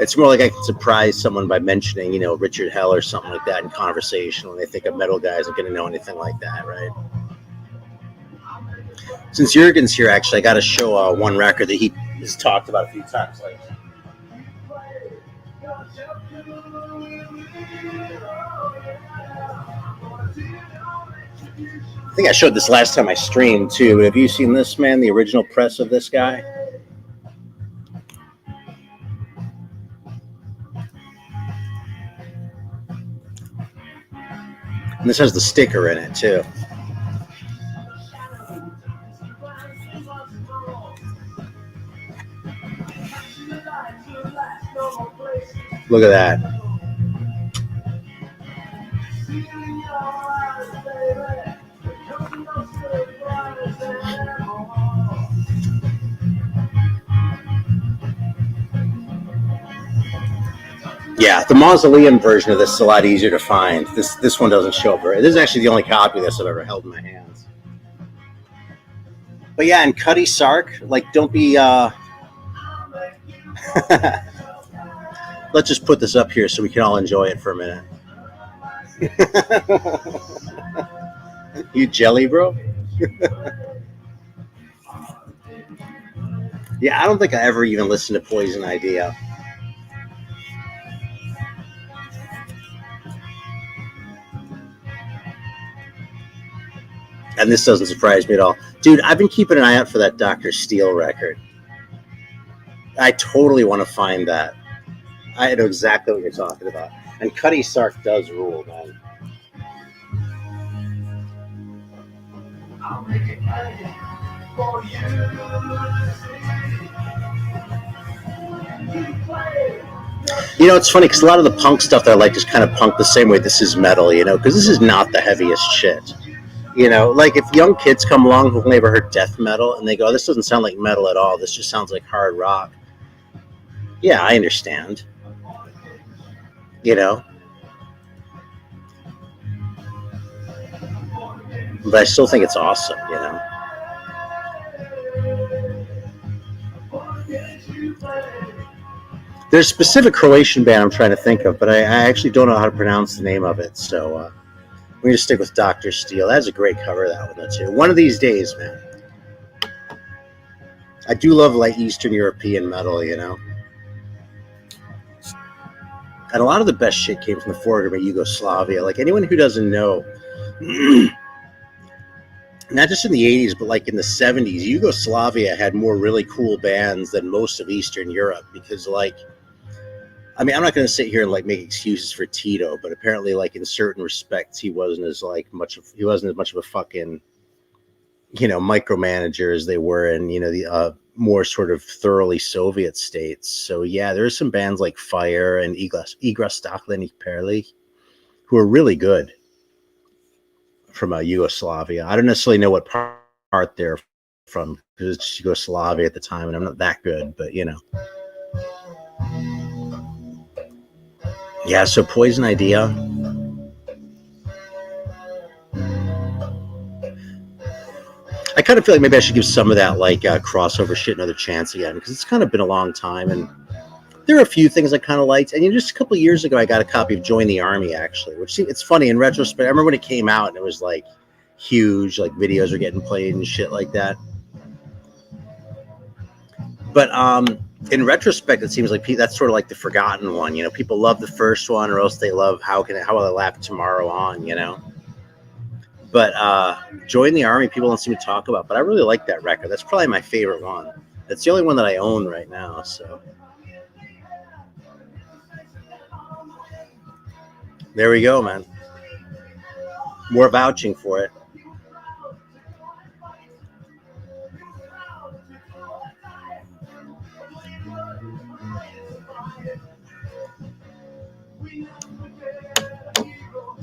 It's more like I can surprise someone by mentioning, you know, Richard Hell or something like that in conversation when they think of metal guys aren't going to know anything like that, right? Since Jurgen's here, actually, I got to show one record that he has talked about a few times. Like, I think I showed this last time I streamed too. Have you seen this, man? The original press of this guy? And this has the sticker in it too. Look at that. Yeah, the mausoleum version of this is a lot easier to find. This one doesn't show up very. This is actually the only copy of this I've ever held in my hands. But yeah, and Cutty Sark, like, don't be. Let's just put this up here so we can all enjoy it for a minute. You jelly, bro? Yeah, I don't think I ever even listened to Poison Idea. And this doesn't surprise me at all. Dude, I've been keeping an eye out for that Dr. Steele record. I totally want to find that. I know exactly what you're talking about. And Cutty Sark does rule, man. I'll make it for you. You know, it's funny because a lot of the punk stuff that I like is kind of punk the same way this is metal, you know, because this is not the heaviest shit. You know, like if young kids come along who've never heard death metal and they go, this doesn't sound like metal at all, this just sounds like hard rock. Yeah, I understand. You know? But I still think it's awesome, you know? There's a specific Croatian band I'm trying to think of, but I actually don't know how to pronounce the name of it, so we're going to stick with Dr. Steele. That's a great cover, that one, too. One of these days, man. I do love, like, Eastern European metal, you know? And a lot of the best shit came from the former Yugoslavia. Like, anyone who doesn't know, not just in the 80s, but like in the 70s, Yugoslavia had more really cool bands than most of Eastern Europe because, like, I mean, I'm not going to sit here and like make excuses for Tito, but apparently, like, in certain respects, he wasn't as much of a fucking, you know, micromanager as they were in, you know, the more sort of thoroughly Soviet states. So yeah, there's some bands like Fire and Igra Stakleni Perli who are really good from Yugoslavia. I don't necessarily know what part they're from because it's Yugoslavia at the time, and I'm not that good, but you know. Yeah, so Poison Idea. I kind of feel like maybe I should give some of that like crossover shit another chance again because it's kind of been a long time, and there are a few things I kind of liked. And you know, just a couple of years ago, I got a copy of Join the Army actually, which it's funny in retrospect. I remember when it came out and it was like huge, like videos were getting played and shit like that. But in retrospect, it seems like that's sort of like the forgotten one. You know, people love the first one, or else they love how will I lap tomorrow on? You know. But Join the Army, people don't seem to talk about. But I really like that record. That's probably my favorite one. That's the only one that I own right now. So there we go, man. More vouching for it.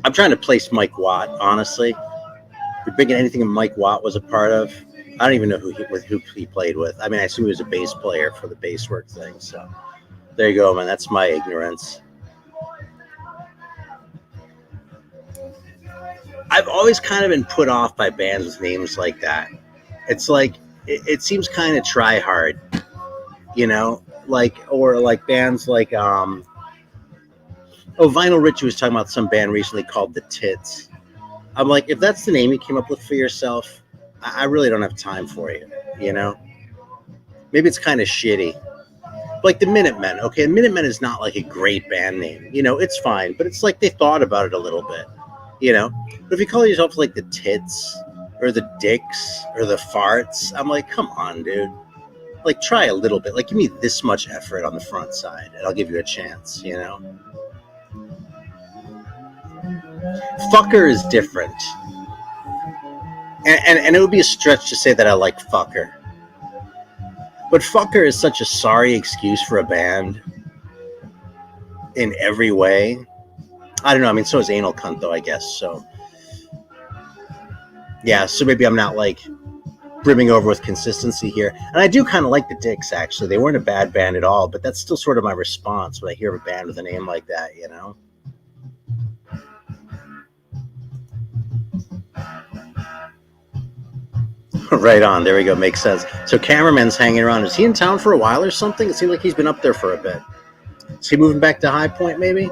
I'm trying to place Mike Watt, honestly. You're big in anything Mike Watt was a part of. I don't even know who he played with. I mean, I assume he was a bass player for the bass work thing. So there you go, man. That's my ignorance. I've always kind of been put off by bands with names like that. It's like it seems kind of try hard, you know, like or like bands like Vinyl Richie was talking about some band recently called The Tits. I'm like, if that's the name you came up with for yourself, I really don't have time for you, you know? Maybe it's kind of shitty. Like the Minutemen. Okay, the Minutemen is not like a great band name. You know, it's fine, but it's like they thought about it a little bit, you know? But if you call yourself like The Tits or The Dicks or The Farts, I'm like, come on, dude. Like, try a little bit. Like, give me this much effort on the front side, and I'll give you a chance, you know? Fucker is different. And it would be a stretch to say that I like Fucker. But Fucker is such a sorry excuse for a band in every way. I don't know. I mean, so is Anal Cunt, though, I guess. So, yeah, so maybe I'm not like brimming over with consistency here. And I do kind of like the Dicks, actually. They weren't a bad band at all, but that's still sort of my response when I hear of a band with a name like that, you know? Right on. There we go. Makes sense. So Cameraman's hanging around. Is he in town for a while or something? It seems like he's been up there for a bit. Is he moving back to High Point, maybe?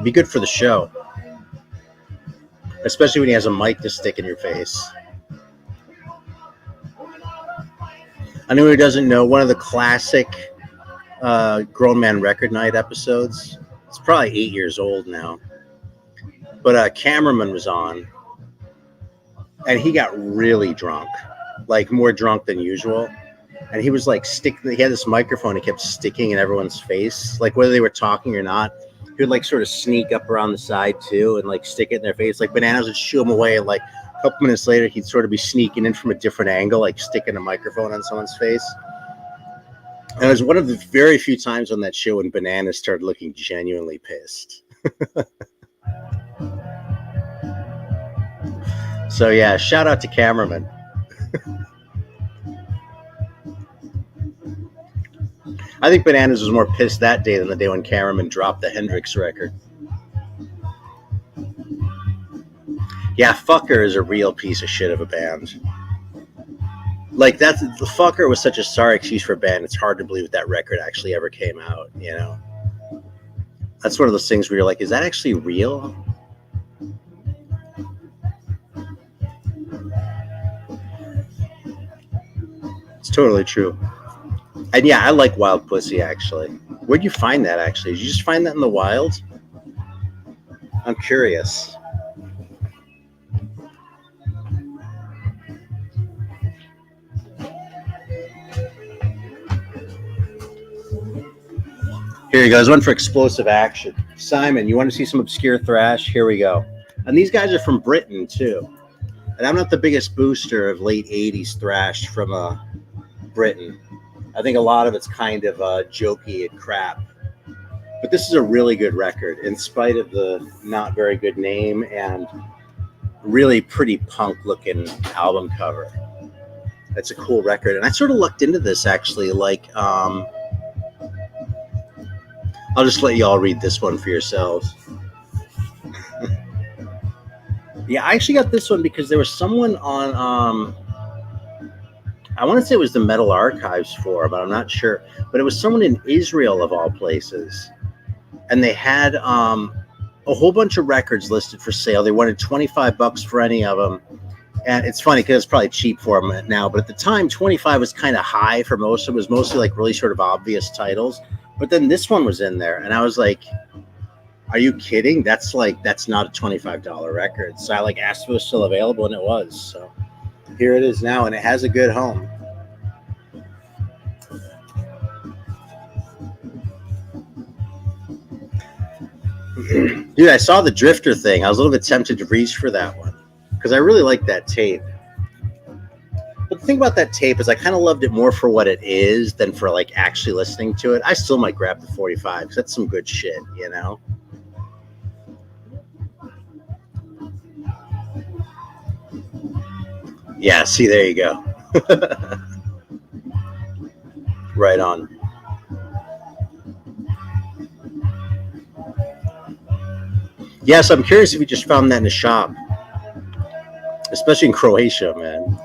Be good for the show. Especially when he has a mic to stick in your face. Anyone who doesn't know, one of the classic Grown Man Record Night episodes, it's probably 8 years old now, but Cameraman was on, and he got really drunk, like more drunk than usual. And he was like he had this microphone he kept sticking in everyone's face, like whether they were talking or not. He would like sort of sneak up around the side too and like stick it in their face. Like Bananas would shoo him away, and like a couple minutes later he'd sort of be sneaking in from a different angle, like sticking a microphone on someone's face. And it was one of the very few times on that show when Bananas started looking genuinely pissed. So yeah, shout out to Cameraman. I think Bananas was more pissed that day than the day when Cameraman dropped the Hendrix record. Yeah, Fucker is a real piece of shit of a band. Like the Fucker was such a sorry excuse for a band. It's hard to believe that record actually ever came out, you know? That's one of those things where you're like, is that actually real? It's totally true. And yeah, I like Wild Pussy, actually. Where'd you find that, actually? Did you just find that in the wild? I'm curious. Here you go. There's one for Explosive Action. Simon, you want to see some obscure thrash? Here we go. And these guys are from Britain, too. And I'm not the biggest booster of late 80s thrash from Britain. I think a lot of it's kind of jokey and crap. But this is a really good record, in spite of the not very good name and really pretty punk-looking album cover. That's a cool record. And I sort of looked into this, actually. Like, I'll just let you all read this one for yourselves. Yeah, I actually got this one because there was someone on... I want to say it was the Metal Archives forum, but I'm not sure. But it was someone in Israel, of all places. And they had a whole bunch of records listed for sale. They wanted $25 for any of them. And it's funny because it's probably cheap for them now. But at the time, 25 was kind of high for most. It was mostly like really sort of obvious titles. But then this one was in there. And I was like, are you kidding? That's not a $25 record. So I like asked if it was still available, and it was. So here it is now, and it has a good home. Dude, I saw the Drifter thing. I was a little bit tempted to reach for that one because I really like that tape. But the thing about that tape is I kind of loved it more for what it is than for like actually listening to it. I still might grab the 45 because that's some good shit, you know? Yeah, see, there you go. Right on. Yes, I'm curious if you just found that in a shop. Especially in Croatia, man.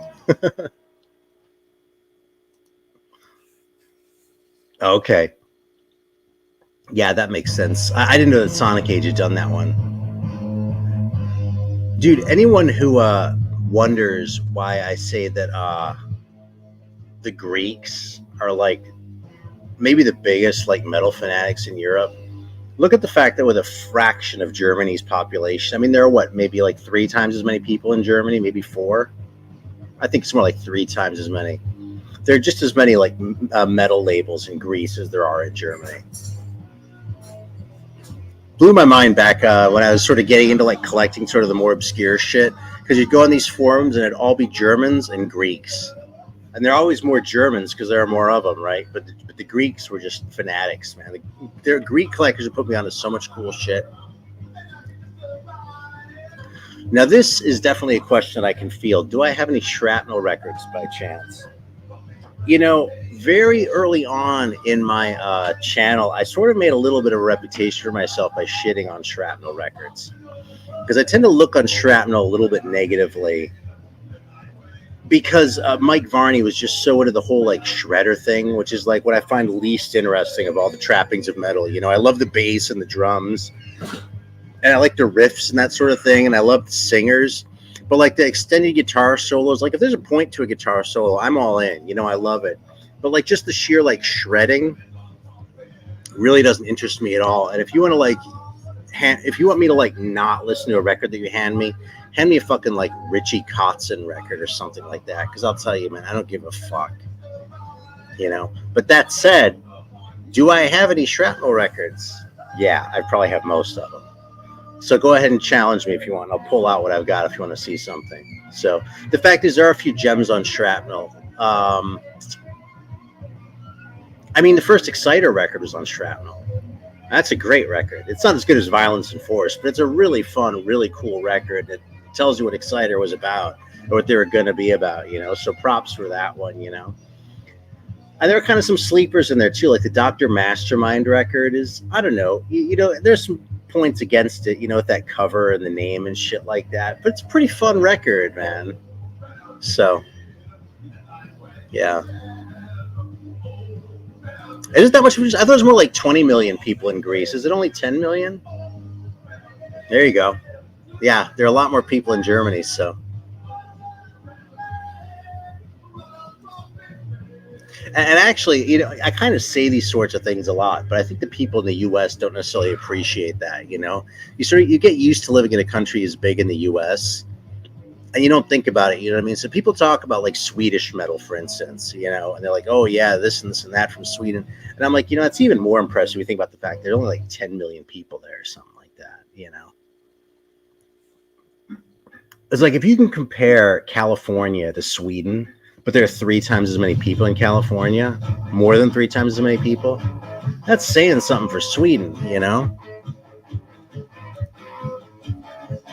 Okay. Yeah, that makes sense. I didn't know that Sonic Age had done that one. Dude, anyone who wonders why I say that the Greeks are like maybe the biggest like metal fanatics in Europe, look at the fact that with a fraction of Germany's population, I mean, there are what, maybe like 3 times as many people in Germany, maybe 4. I think it's more like 3 times as many. There are just as many like metal labels in Greece as there are in Germany. Blew my mind back when I was sort of getting into like collecting sort of the more obscure shit, because you'd go on these forums and it'd all be Germans and Greeks. And they're always more Germans because there are more of them, right? But the Greeks were just fanatics, man. They're Greek collectors who put me onto so much cool shit. Now, this is definitely a question that I can field. Do I have any Shrapnel records by chance? You know, very early on in my channel, I sort of made a little bit of a reputation for myself by shitting on Shrapnel records. Because I tend to look on Shrapnel a little bit negatively. Because Mike Varney was just so into the whole like shredder thing, which is like what I find least interesting of all the trappings of metal. You know, I love the bass and the drums, and I like the riffs and that sort of thing, and I love the singers. But like the extended guitar solos, like if there's a point to a guitar solo, I'm all in. You know, I love it. But like just the sheer like shredding really doesn't interest me at all. And if you want to like, if you want me to like not listen to a record that you hand me a fucking like Richie Kotzen record or something like that. Because I'll tell you, man, I don't give a fuck. You know. But that said, do I have any Shrapnel records? Yeah, I probably have most of them. So go ahead and challenge me if you want. I'll pull out what I've got if you want to see something. So the fact is, there are a few gems on Shrapnel. I mean, the first Exciter record was on Shrapnel. That's a great record. It's not as good as Violence and Force, but it's a really fun, really cool record that tells you what Exciter was about or what they were going to be about, you know. So props for that one, you know. And there are kind of some sleepers in there too, like the Dr. Mastermind record is, I don't know, you know, there's some points against it, you know, with that cover and the name and shit like that. But it's a pretty fun record, man. So, yeah. Isn't that much? I thought it was more like 20 million people in Greece. Is it only 10 million? There you go. Yeah, there are a lot more people in Germany, so. And actually, you know, I kind of say these sorts of things a lot, but I think the people in the U.S. don't necessarily appreciate that, you know? You get used to living in a country as big in the U.S., and you don't think about it, you know what I mean? So people talk about like Swedish metal, for instance, you know, and they're like, oh yeah, this and that from Sweden. And I'm like, you know, it's even more impressive when you think about the fact there's only like 10 million people there or something like that, you know? It's like if you can compare California to Sweden, but there are 3 times as many people in California, more than 3 times as many people, that's saying something for Sweden, you know?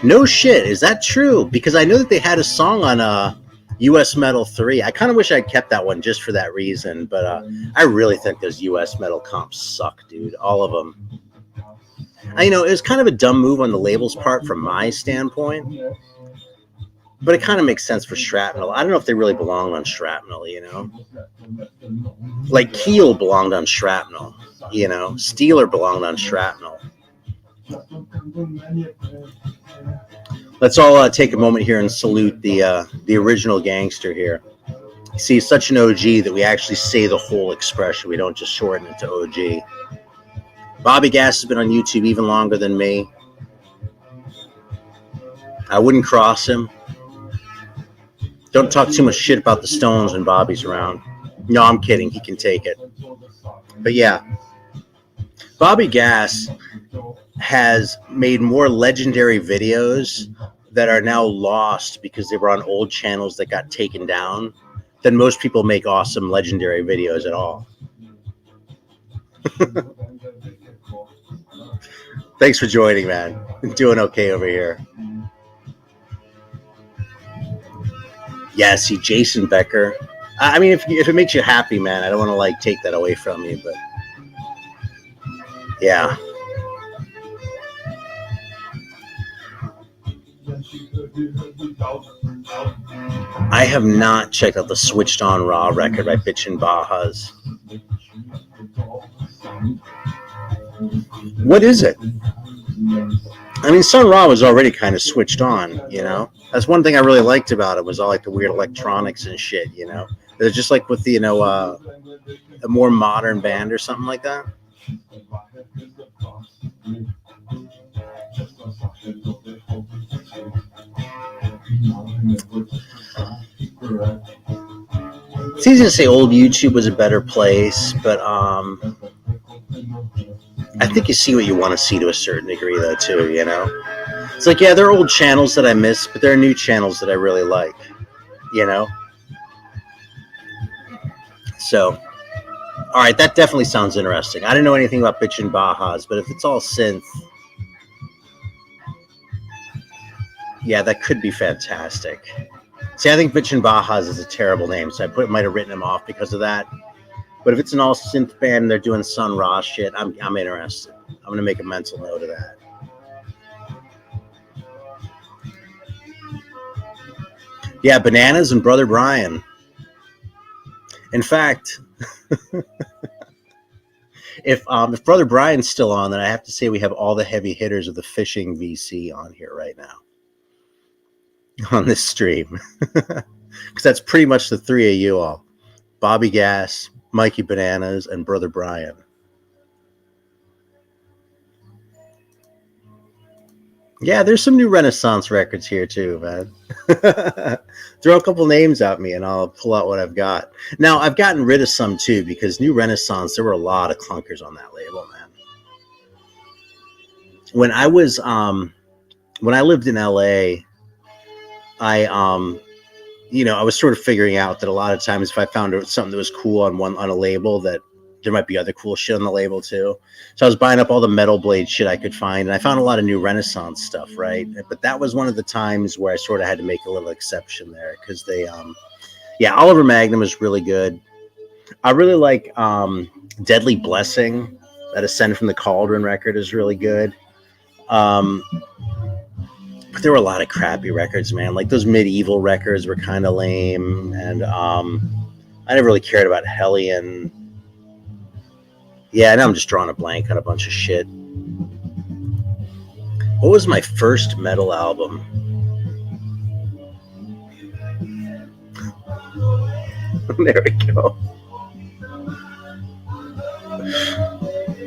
No shit, is that true? Because I know that they had a song on US Metal 3. I kind of wish I'd kept that one just for that reason, but I really think those US Metal comps suck, dude. All of them. You know, it was kind of a dumb move on the label's part from my standpoint, but it kind of makes sense for Shrapnel. I don't know if they really belong on Shrapnel, you know? Like Keel belonged on Shrapnel, you know? Steeler belonged on Shrapnel. Let's all take a moment here and salute the original gangster here. See, he's such an OG that we actually say the whole expression. We don't just shorten it to OG. Bobby Gass has been on YouTube even longer than me. I wouldn't cross him. Don't talk too much shit about the Stones when Bobby's around. No, I'm kidding. He can take it. But yeah, Bobby Gass has made more legendary videos that are now lost because they were on old channels that got taken down than most people make awesome legendary videos at all. Thanks for joining, man. Doing okay over here. Yeah, see, Jason Becker. I mean, if it makes you happy, man, I don't want to like take that away from you, but yeah. I have not checked out the Switched On Raw record by Bitchin' Bajas. What is it? I mean, Sun Ra was already kind of switched on, you know? That's one thing I really liked about it was all like the weird electronics and shit, you know? It was just like with the, you know, a more modern band or something like that. It's easy to say old YouTube was a better place, but I think you see what you want to see to a certain degree, though, too, you know? It's like, yeah, there are old channels that I miss, but there are new channels that I really like, you know? So, all right, that definitely sounds interesting. I didn't know anything about Bitchin' Bajas, but if it's all synth, Yeah, that could be fantastic. See, I think Bitchin' Bajas is a terrible name, so I might have written him off because of that. But if it's an all synth band and they're doing Sun Ra shit, I'm interested. I'm gonna make a mental note of that. Yeah, Bananas and Brother Brian. In fact, if Brother Brian's still on, then I have to say we have all the heavy hitters of the fishing VC on here right now on this stream, because that's pretty much the three of you all: Bobby Gas, Mikey Bananas, and Brother Brian. Yeah, there's some new Renaissance records here too, man. Throw a couple names at me and I'll pull out what I've got. Now, I've gotten rid of some too, because New Renaissance, there were a lot of clunkers on that label, man. When I lived in LA, I was sort of figuring out that a lot of times if I found something that was cool on a label, that there might be other cool shit on the label too. So I was buying up all the Metal Blade shit I could find, and I found a lot of New Renaissance stuff, right? But that was one of the times where I sort of had to make a little exception there, because they, Oliver Magnum is really good. I really like Deadly Blessing. That Ascend from the Cauldron record is really good. But there were a lot of crappy records, man. Like those Medieval records were kind of lame, and I never really cared about Hellion. Yeah, now I'm just drawing a blank on a bunch of shit. What was my first metal album? There we go.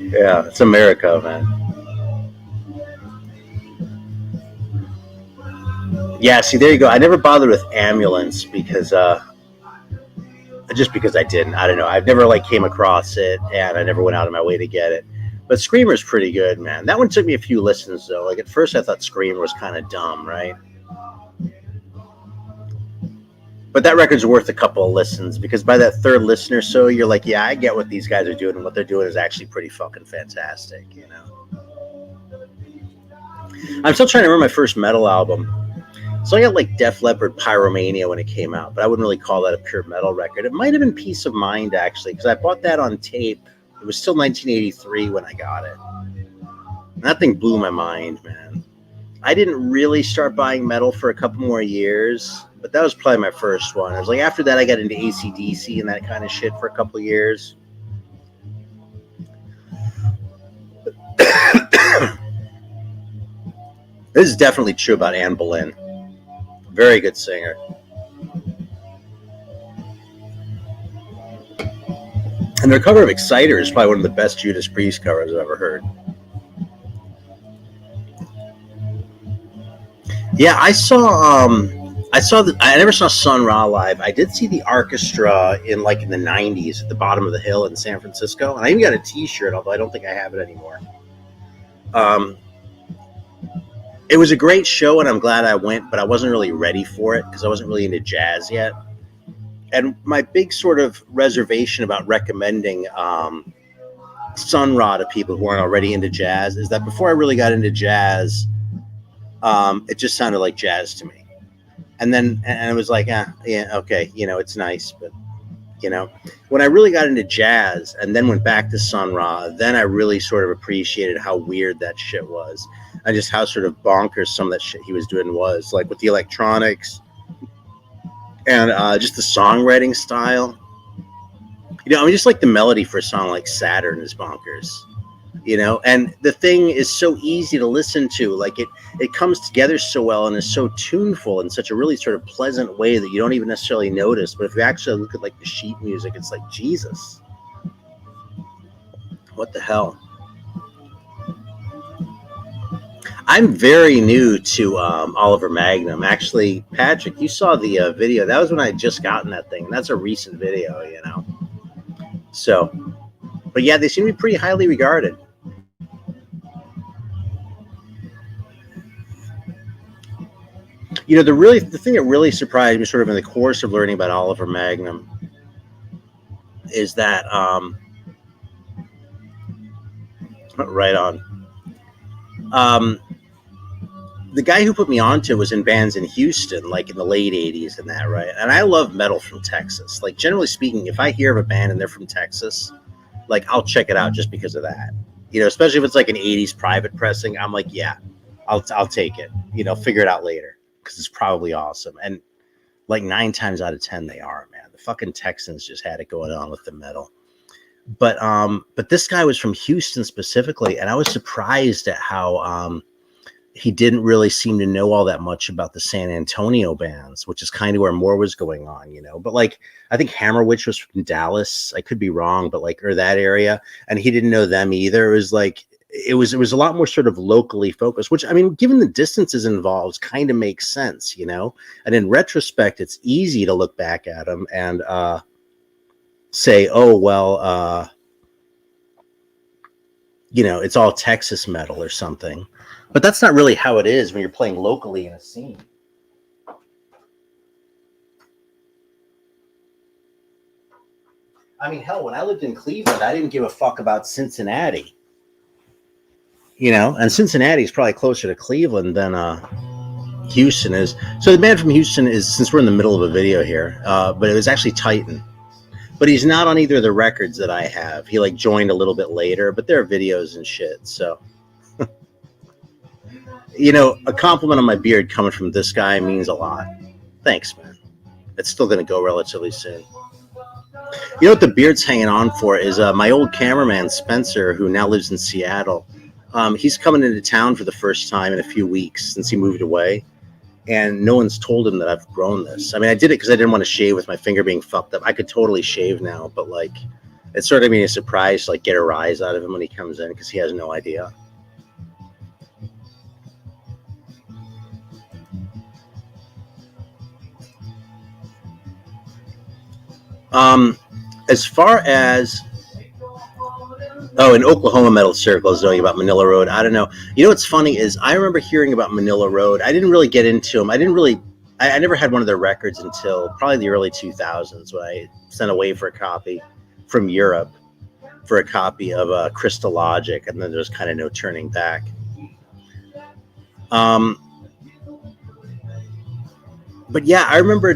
Yeah, it's America, man. Yeah, see, there you go. I never bothered with Ambulance because I didn't. I don't know. I've never came across it, and I never went out of my way to get it. But Screamer's pretty good, man. That one took me a few listens though. At first I thought Screamer was kind of dumb, right? But that record's worth a couple of listens, because by that third listen or so, you're like, yeah, I get what these guys are doing, and what they're doing is actually pretty fucking fantastic, you know? I'm still trying to remember my first metal album. So I got Def Leppard Pyromania when it came out, but I wouldn't really call that a pure metal record. It might have been Peace of Mind, actually, because I bought that on tape. It was still 1983 when I got it. And that thing blew my mind, man. I didn't really start buying metal for a couple more years, but that was probably my first one. It was after that I got into AC/DC and that kind of shit for a couple of years. This is definitely true about Anne Boleyn. Very good singer. And their cover of Exciter is probably one of the best Judas Priest covers I've ever heard. Yeah, I never saw Sun Ra live. I did see the orchestra in the 90s at the bottom of the hill in San Francisco. And I even got a t-shirt, although I don't think I have it anymore. It was a great show, and I'm glad I went, but I wasn't really ready for it because I wasn't really into jazz yet. And my big sort of reservation about recommending Sun Ra to people who aren't already into jazz is that before I really got into jazz, it just sounded like jazz to me. And then I was like, yeah, okay, it's nice, but when I really got into jazz and then went back to Sun Ra, then I really sort of appreciated how weird that shit was, and just how sort of bonkers some of that shit he was doing was, with the electronics and just the songwriting style. Just the melody for a song like Saturn is bonkers. And the thing is so easy to listen to. It comes together so well and is so tuneful in such a really sort of pleasant way that you don't even necessarily notice. But if you actually look at the sheet music, it's Jesus, what the hell? I'm very new to Oliver Magnum. Actually, Patrick, you saw the video. That was when I had just gotten that thing. And that's a recent video, So, but yeah, they seem to be pretty highly regarded. The thing that really surprised me sort of in the course of learning about Oliver Magnum is that right on. the guy who put me onto was in bands in Houston, like in the late 80s and that, right? And I love metal from Texas. Like, generally speaking, if I hear of a band and they're from Texas, like, I'll check it out just because of that. You know, especially if it's like an 80s private pressing, I'm like, yeah, I'll take it. You know, figure it out later because it's probably awesome. And like 9 times out of 10, they are, man. The fucking Texans just had it going on with the metal. But this guy was from Houston specifically, and I was surprised at how he didn't really seem to know all that much about the San Antonio bands, which is kind of where more was going on, you know. But like, I think Hammerwitch was from Dallas. I could be wrong, but like, or that area, and he didn't know them either. It was like it was a lot more sort of locally focused, which, I mean, given the distances involved, kind of makes sense, you know. And in retrospect, it's easy to look back at them and say, oh well, you know, it's all Texas metal or something. But that's not really how it is when you're playing locally in a scene. I mean, hell, when I lived in Cleveland, I didn't give a fuck about Cincinnati. You know, and Cincinnati is probably closer to Cleveland than Houston is. So the band from Houston is, since we're in the middle of a video here, but it was actually Titan. But he's not on either of the records that I have. He like joined a little bit later, but there are videos and shit, so... You know, a compliment on my beard coming from this guy means a lot. Thanks, man. It's still going to go relatively soon. You know what the beard's hanging on for is my old cameraman, Spencer, who now lives in Seattle. He's coming into town for the first time in a few weeks since he moved away. And no one's told him that I've grown this. I mean, I did it because I didn't want to shave with my finger being fucked up. I could totally shave now, but like, it's sort of being a surprise to like get a rise out of him when he comes in because he has no idea. As far as in Oklahoma Metal Circle is knowing about Manila Road, I don't know. You know what's funny is I remember hearing about Manila Road. I didn't really get into them. I never had one of their records until probably the early 2000s when I sent away for a copy from Europe for a copy of Crystallogic, and then there's kind of no turning back. But yeah, I remember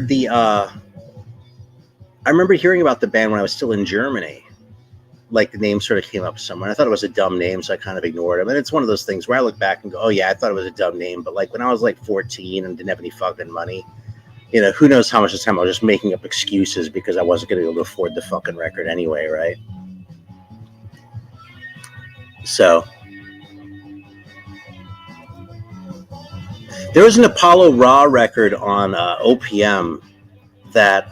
hearing about the band when I was still in Germany. Like the name sort of came up somewhere. I thought it was a dumb name, so I kind of ignored it. And it's one of those things where I look back and go, oh yeah, I thought it was a dumb name. But like when I was like 14 and didn't have any fucking money, you know, who knows how much of the time I was just making up excuses because I wasn't going to be able to afford the fucking record anyway, right? So there was an Apollo Raw record on OPM that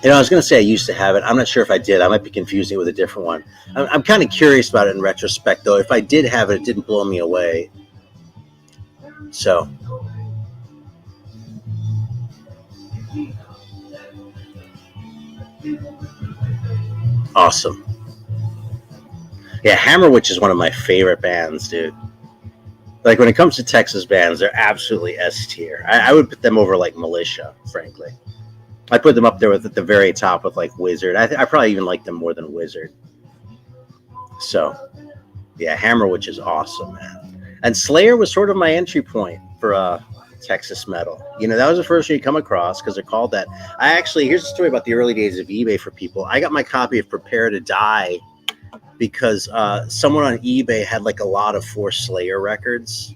you know, I was going to say I used to have it. I'm not sure if I did. I might be confusing it with a different one. I'm kind of curious about it in retrospect, though. If I did have it, it didn't blow me away. So. Awesome. Yeah, Hammerwitch is one of my favorite bands, dude. Like, when it comes to Texas bands, they're absolutely S tier. I would put them over, like, Militia, frankly. I put them up there at the very top with like Wizard. I probably even like them more than Wizard. So, yeah, Hammerwitch is awesome, man. And Slayer was sort of my entry point for Texas metal. You know, that was the first one you come across because they're called that. Here's a story about the early days of eBay for people. I got my copy of Prepare to Die because someone on eBay had like a lot of 4 Slayer records,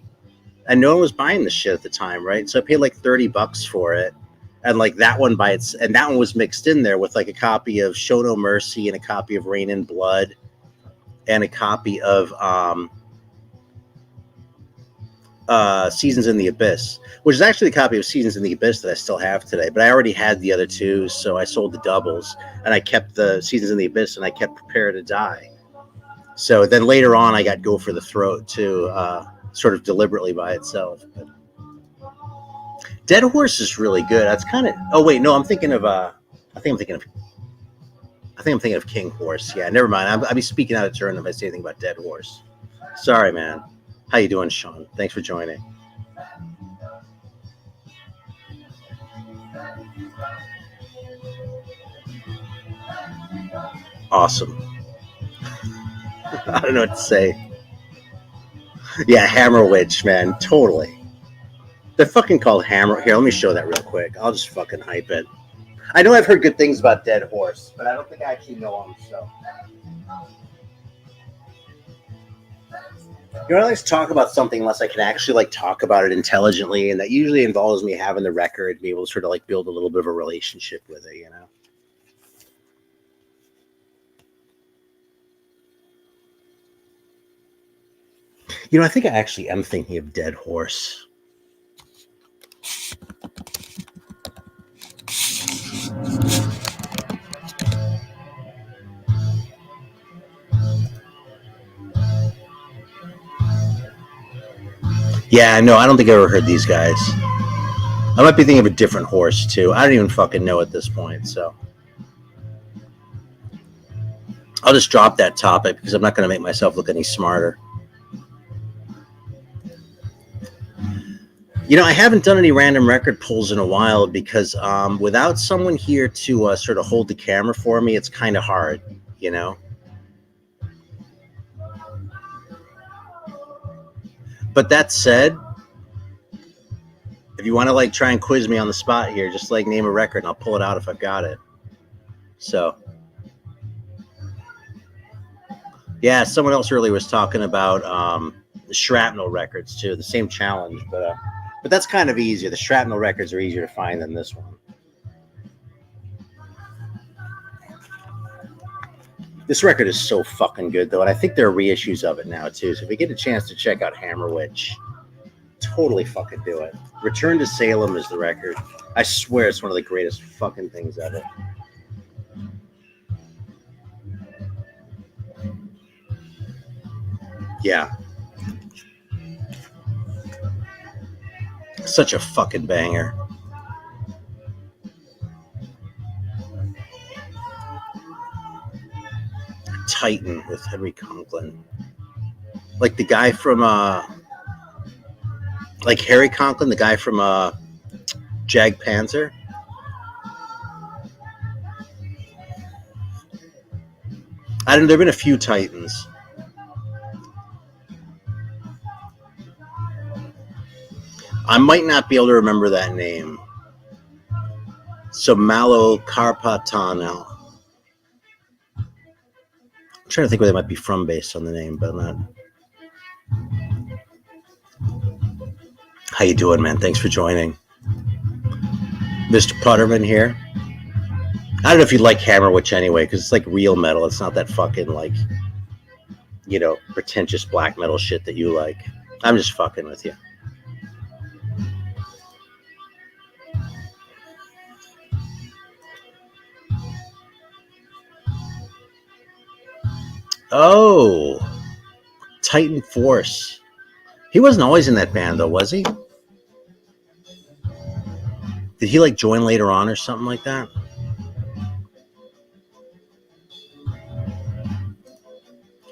and no one was buying this shit at the time, right? So I paid like $30 for it. And like that one and that one was mixed in there with like a copy of Show No Mercy and a copy of Rain in Blood and a copy of Seasons in the Abyss, which is actually a copy of Seasons in the Abyss that I still have today. But I already had the other two, so I sold the doubles and I kept the Seasons in the Abyss and I kept Prepare to Die. So then later on, I got Go for the Throat too, sort of deliberately by itself. But Dead Horse is really good. That's kind of. Oh wait, no, I'm thinking of. I think I'm thinking of King Horse. Yeah, never mind. I'll be speaking out of turn if I say anything about Dead Horse. Sorry, man. How you doing, Sean? Thanks for joining. Awesome. I don't know what to say. Yeah, Hammer Witch, man, totally. They're fucking called Hammer. Here, let me show that real quick. I'll just fucking hype it. I know I've heard good things about Dead Horse, but I don't think I actually know him. So, you know, I like to talk about something unless I can actually like talk about it intelligently, and that usually involves me having the record, be able to sort of like build a little bit of a relationship with it, you know. You know, I think I actually am thinking of Dead Horse. Yeah, no, I don't think I ever heard these guys. I might be thinking of a different horse too. I don't even fucking know at this point, so I'll just drop that topic because I'm not going to make myself look any smarter. You know, I haven't done any random record pulls in a while because without someone here to sort of hold the camera for me, it's kind of hard, you know. But that said, if you want to like try and quiz me on the spot here, just like name a record and I'll pull it out if I've got it. So, yeah, someone else earlier was talking about the Shrapnel records too, the same challenge, but that's kind of easier. The Shrapnel records are easier to find than this one. This record is so fucking good though, and I think there are reissues of it now too. So if you get a chance to check out Hammer Witch, totally fucking do it. Return to Salem is the record. I swear it's one of the greatest fucking things ever. Yeah. Such a fucking banger. Titan with Henry Conklin. Like the guy from like Harry Conklin, the guy from Jag Panzer. I don't know, there've been a few Titans. I might not be able to remember that name. So Malo Karpatano. I'm trying to think where they might be from based on the name, but I'm not. How you doing, man? Thanks for joining. Mr. Putterman here. I don't know if you'd like Hammer Witch anyway, because it's like real metal. It's not that fucking like, you know, pretentious black metal shit that you like. I'm just fucking with you. Oh, Titan Force. He wasn't always in that band though, was he? Did he like join later on or something like that?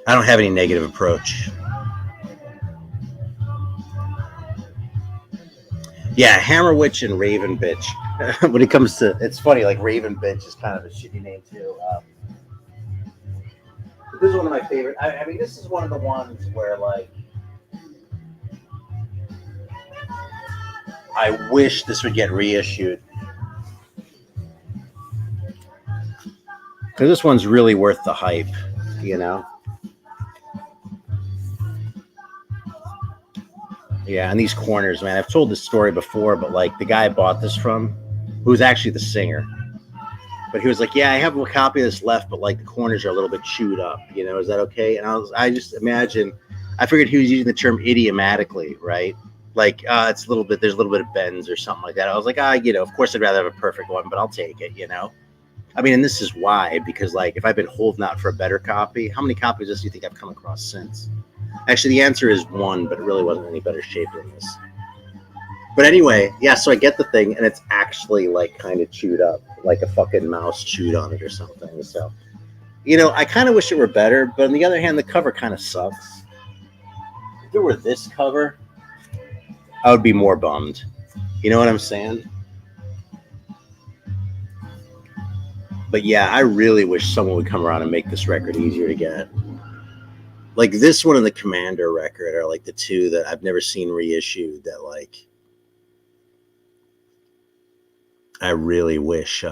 I don't have any negative approach. Yeah, Hammer Witch and Raven Bitch. When it comes to, it's funny, like Raven Bitch is kind of a shitty name too. This is one of my favorite. I mean, this is one of the ones where like, I wish this would get reissued. Because this one's really worth the hype, you know? Yeah, and these corners, man. I've told this story before, but like the guy I bought this from, who was actually the singer, but he was like, yeah, I have a copy of this left, but like the corners are a little bit chewed up, you know, is that okay? And I just imagine, I figured he was using the term idiomatically, right? Like, it's a little bit, there's a little bit of bends or something like that. I was like, you know, of course I'd rather have a perfect one, but I'll take it, you know? I mean, and this is why, because like, if I've been holding out for a better copy, how many copies of this do you think I've come across since? Actually, the answer is one, but it really wasn't any better shape than this. But anyway, yeah, so I get the thing, and it's actually like kind of chewed up, like a fucking mouse chewed on it or something. So, you know, I kind of wish it were better, but on the other hand, the cover kind of sucks. If it were this cover, I would be more bummed. You know what I'm saying? But yeah, I really wish someone would come around and make this record easier to get. Like this one and the Commander record are like the two that I've never seen reissued that like I really wish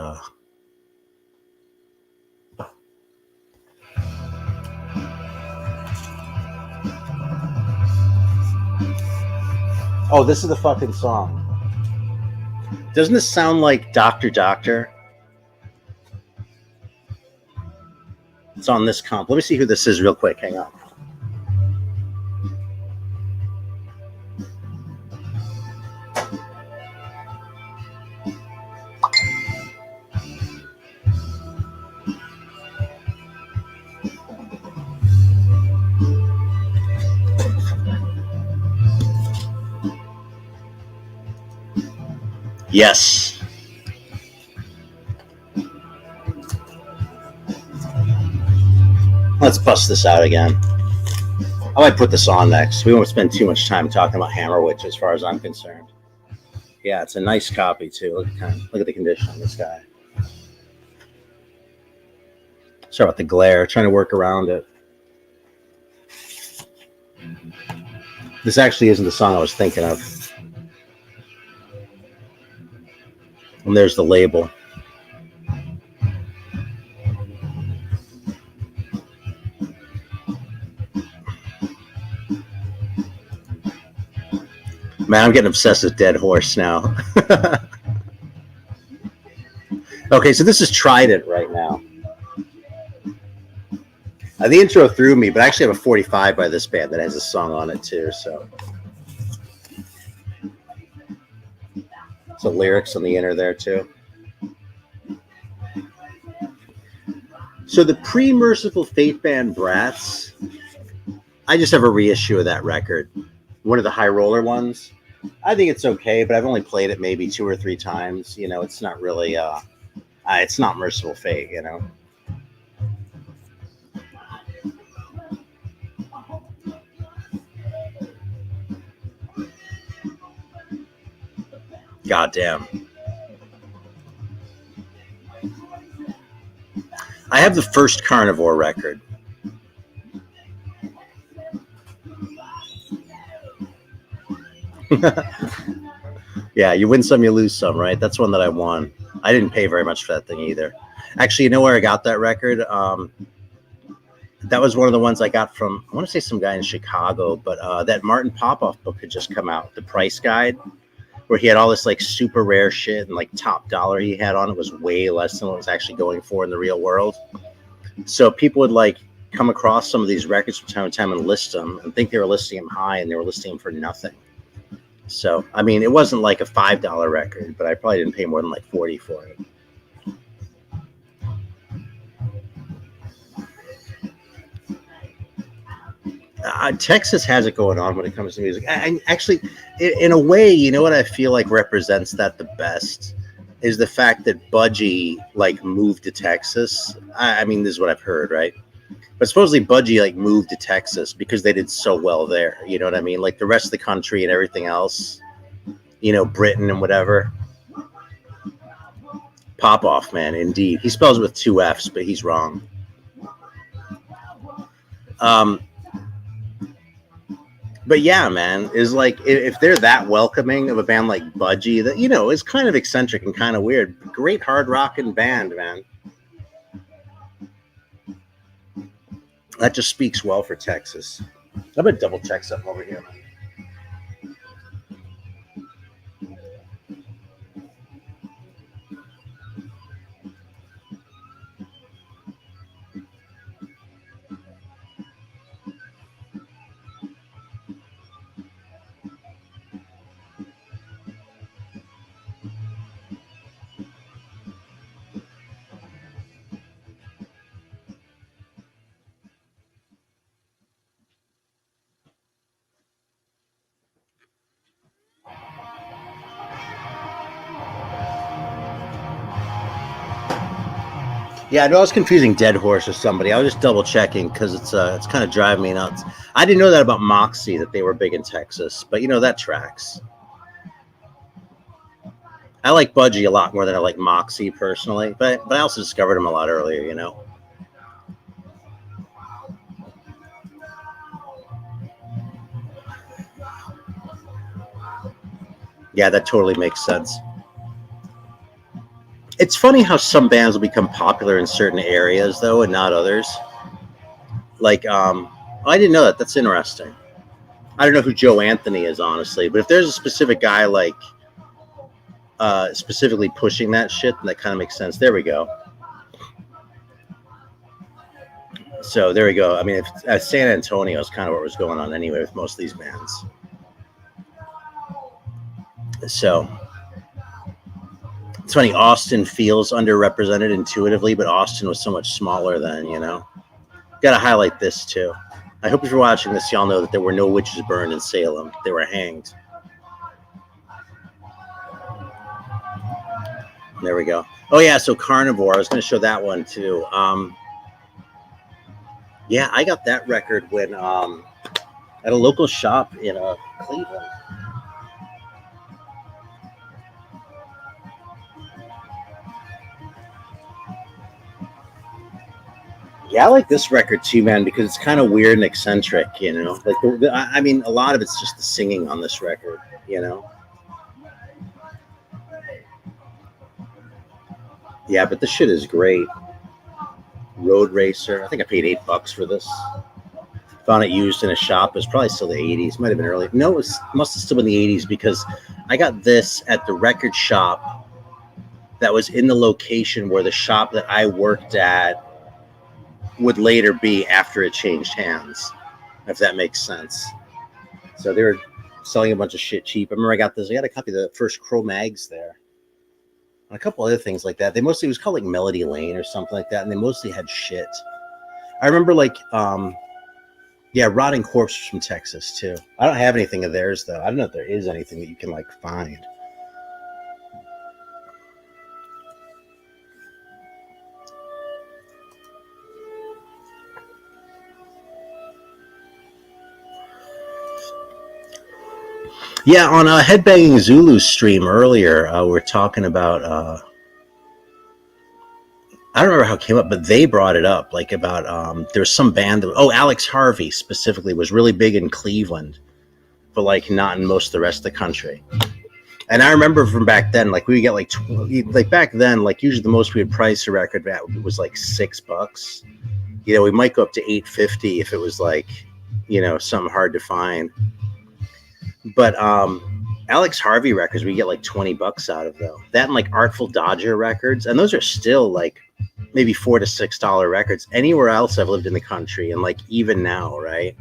Oh, this is the fucking song. Doesn't this sound like Dr. Doctor? It's on this comp. Let me see who this is real quick. Hang on. Yes. Let's bust this out again. I might put this on next. We won't spend too much time talking about Hammerwitch as far as I'm concerned. Yeah, it's a nice copy too. Look at the condition on this guy. Sorry about the glare. Trying to work around it. This actually isn't the song I was thinking of. And there's the label. Man, I'm getting obsessed with Dead Horse now. Okay, so this is Trident right now. The intro threw me, but I actually have a 45 by this band that has a song on it too. So lyrics on the inner there too. So the pre-Merciful Fate band Brats, I just have a reissue of that record. One of the High Roller ones. I think it's okay, but I've only played it maybe 2 or 3 times. You know, it's not really, it's not Merciful Fate, you know. Goddamn. I have the first Carnivore record. Yeah, you win some, you lose some, right? That's one that I won. I didn't pay very much for that thing either. Actually, you know where I got that record? That was one of the ones I got from, I want to say some guy in Chicago, but that Martin Popoff book had just come out, The Price Guide, where he had all this like super rare shit and like top dollar he had on it was way less than what it was actually going for in the real world. So people would like come across some of these records from time to time and list them and think they were listing them high and they were listing them for nothing. So, I mean, it wasn't like a $5 record, but I probably didn't pay more than like 40 for it. Texas has it going on when it comes to music. I actually, in a way, you know what I feel like represents that the best is the fact that Budgie like moved to Texas. I mean, this is what I've heard, right? But supposedly Budgie like moved to Texas because they did so well there. You know what I mean? Like the rest of the country and everything else, you know, Britain and whatever. Popoff, man, indeed. He spells it with 2 F's, but he's wrong. But yeah, man, is like if they're that welcoming of a band like Budgie, that, you know, is kind of eccentric and kind of weird. Great hard rocking band, man. That just speaks well for Texas. I'm gonna double check something over here, man. Yeah, I know I was confusing Dead Horse with somebody. I was just double checking because it's kind of driving me nuts. I didn't know that about Moxie, that they were big in Texas, but you know, that tracks. I like Budgie a lot more than I like Moxie personally, but I also discovered him a lot earlier, you know. Yeah, that totally makes sense. It's funny how some bands will become popular in certain areas though and not others. Like, I didn't know that. That's interesting. I don't know who Joe Anthony is, honestly, but if there's a specific guy like specifically pushing that shit, then that kind of makes sense. There we go. So there we go. I mean, San Antonio is kind of what was going on anyway with most of these bands. So it's funny. Austin feels underrepresented intuitively, but Austin was so much smaller then, you know. Got to highlight this too. I hope if you're watching this, y'all know that there were no witches burned in Salem. They were hanged. There we go. Oh yeah, so Carnivore. I was going to show that one too. Yeah, I got that record when at a local shop in Cleveland. Yeah, I like this record too, man, because it's kind of weird and eccentric, you know. Like, I mean, a lot of it's just the singing on this record, you know. Yeah, but this shit is great. Road Racer. I think I paid $8 for this. Found it used in a shop. It was probably still the 80s. Might have been early. No, it must have still been the 80s because I got this at the record shop that was in the location where the shop that I worked at would later be after it changed hands, if that makes sense. So they were selling a bunch of shit cheap. I remember I got this. I got a copy of the first Cro-Mags there. And a couple other things like that. They mostly, it was called like Melody Lane or something like that, and they mostly had shit. I remember like yeah, Rotting Corpse from Texas too. I don't have anything of theirs though. I don't know if there is anything that you can like find. Yeah, on a Headbanging Zulu stream earlier, we were talking about I don't remember how it came up, but they brought it up, like about there was some band that Alex Harvey specifically was really big in Cleveland, but like not in most of the rest of the country. And I remember from back then, like we would get like back then, like usually the most we would price a record at was like $6. You know, we might go up to $8.50 if it was like, you know, something hard to find. But Alex Harvey records we get like $20 out of though. That and like Artful Dodger records, and those are still like maybe $4 to $6 records. Anywhere else I've lived in the country, and like even now, right?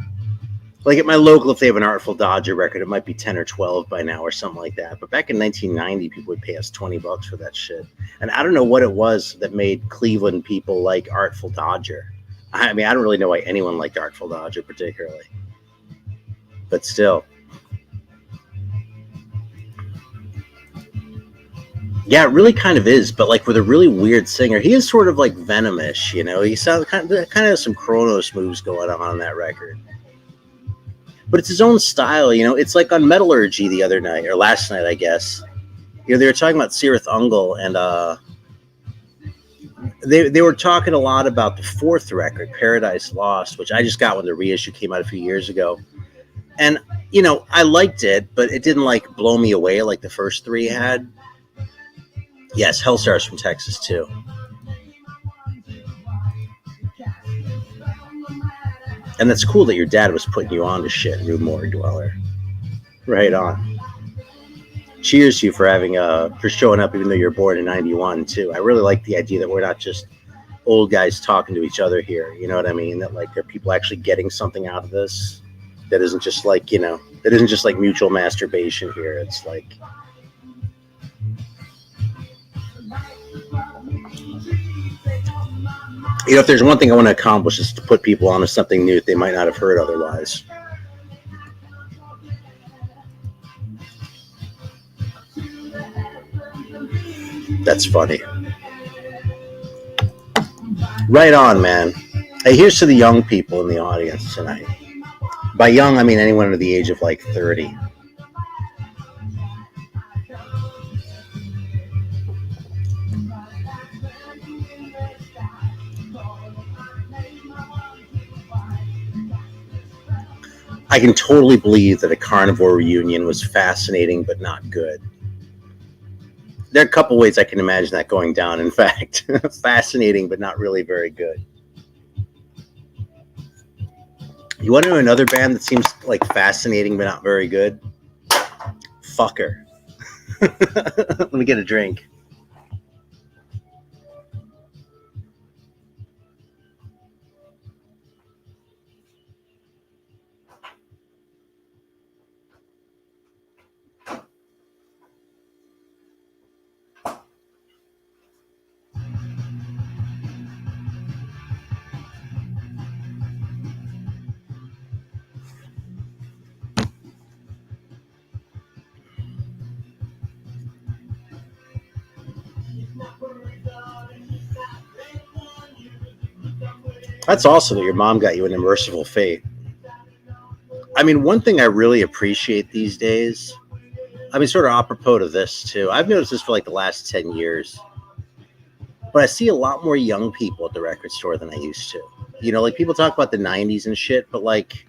Like at my local, if they have an Artful Dodger record, it might be 10 or 12 by now or something like that. But back in 1990, people would pay us $20 for that shit. And I don't know what it was that made Cleveland people like Artful Dodger. I mean, I don't really know why anyone liked Artful Dodger particularly. But still. Yeah, it really kind of is, but like with a really weird singer. He is sort of like Venomish, you know. He sounds kind of has some Kronos moves going on that record. But it's his own style, you know. It's like on Metallurgy the other night, or last night, I guess. You know, they were talking about Cirith Ungol, and they were talking a lot about the fourth record, Paradise Lost, which I just got when the reissue came out a few years ago. And, you know, I liked it, but it didn't like blow me away like the first three had. Yes, Hellstar's from Texas too. And that's cool that your dad was putting you on to shit, Rue Morgue Dweller. Right on. Cheers to you for having for showing up even though you're born in 91 too. I really like the idea that we're not just old guys talking to each other here. You know what I mean? That like there are people actually getting something out of this. That isn't just like, you know, that isn't just like mutual masturbation here. It's like you know, if there's one thing I want to accomplish is to put people onto something new that they might not have heard otherwise. That's funny. Right on, man. Hey, here's to the young people in the audience tonight. By young, I mean anyone under the age of like 30. I can totally believe that a carnivore reunion was fascinating but not good. There are a couple ways I can imagine that going down. In fact, fascinating but not really very good. You want to know another band that seems like fascinating but not very good? Fucker. Let me get a drink. That's awesome that your mom got you an Immersive Fate. I mean, one thing I really appreciate these days, I mean, sort of apropos to this too, I've noticed this for like the last 10 years, but I see a lot more young people at the record store than I used to. You know, like people talk about the 90s and shit, but like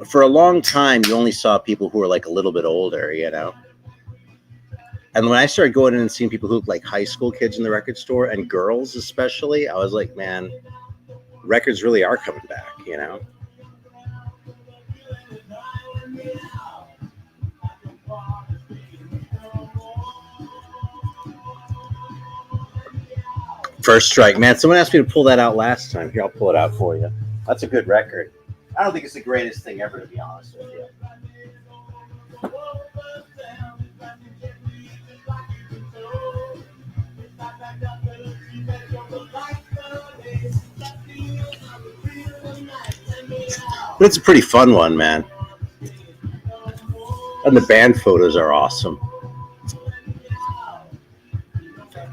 for a long time, you only saw people who were like a little bit older, you know? And when I started going in and seeing people who look like high school kids in the record store and girls especially, I was like, man, records really are coming back, you know? First Strike, man. Someone asked me to pull that out last time. Here, I'll pull it out for you. That's a good record. I don't think it's the greatest thing ever, to be honest with you. But it's a pretty fun one, man. And the band photos are awesome.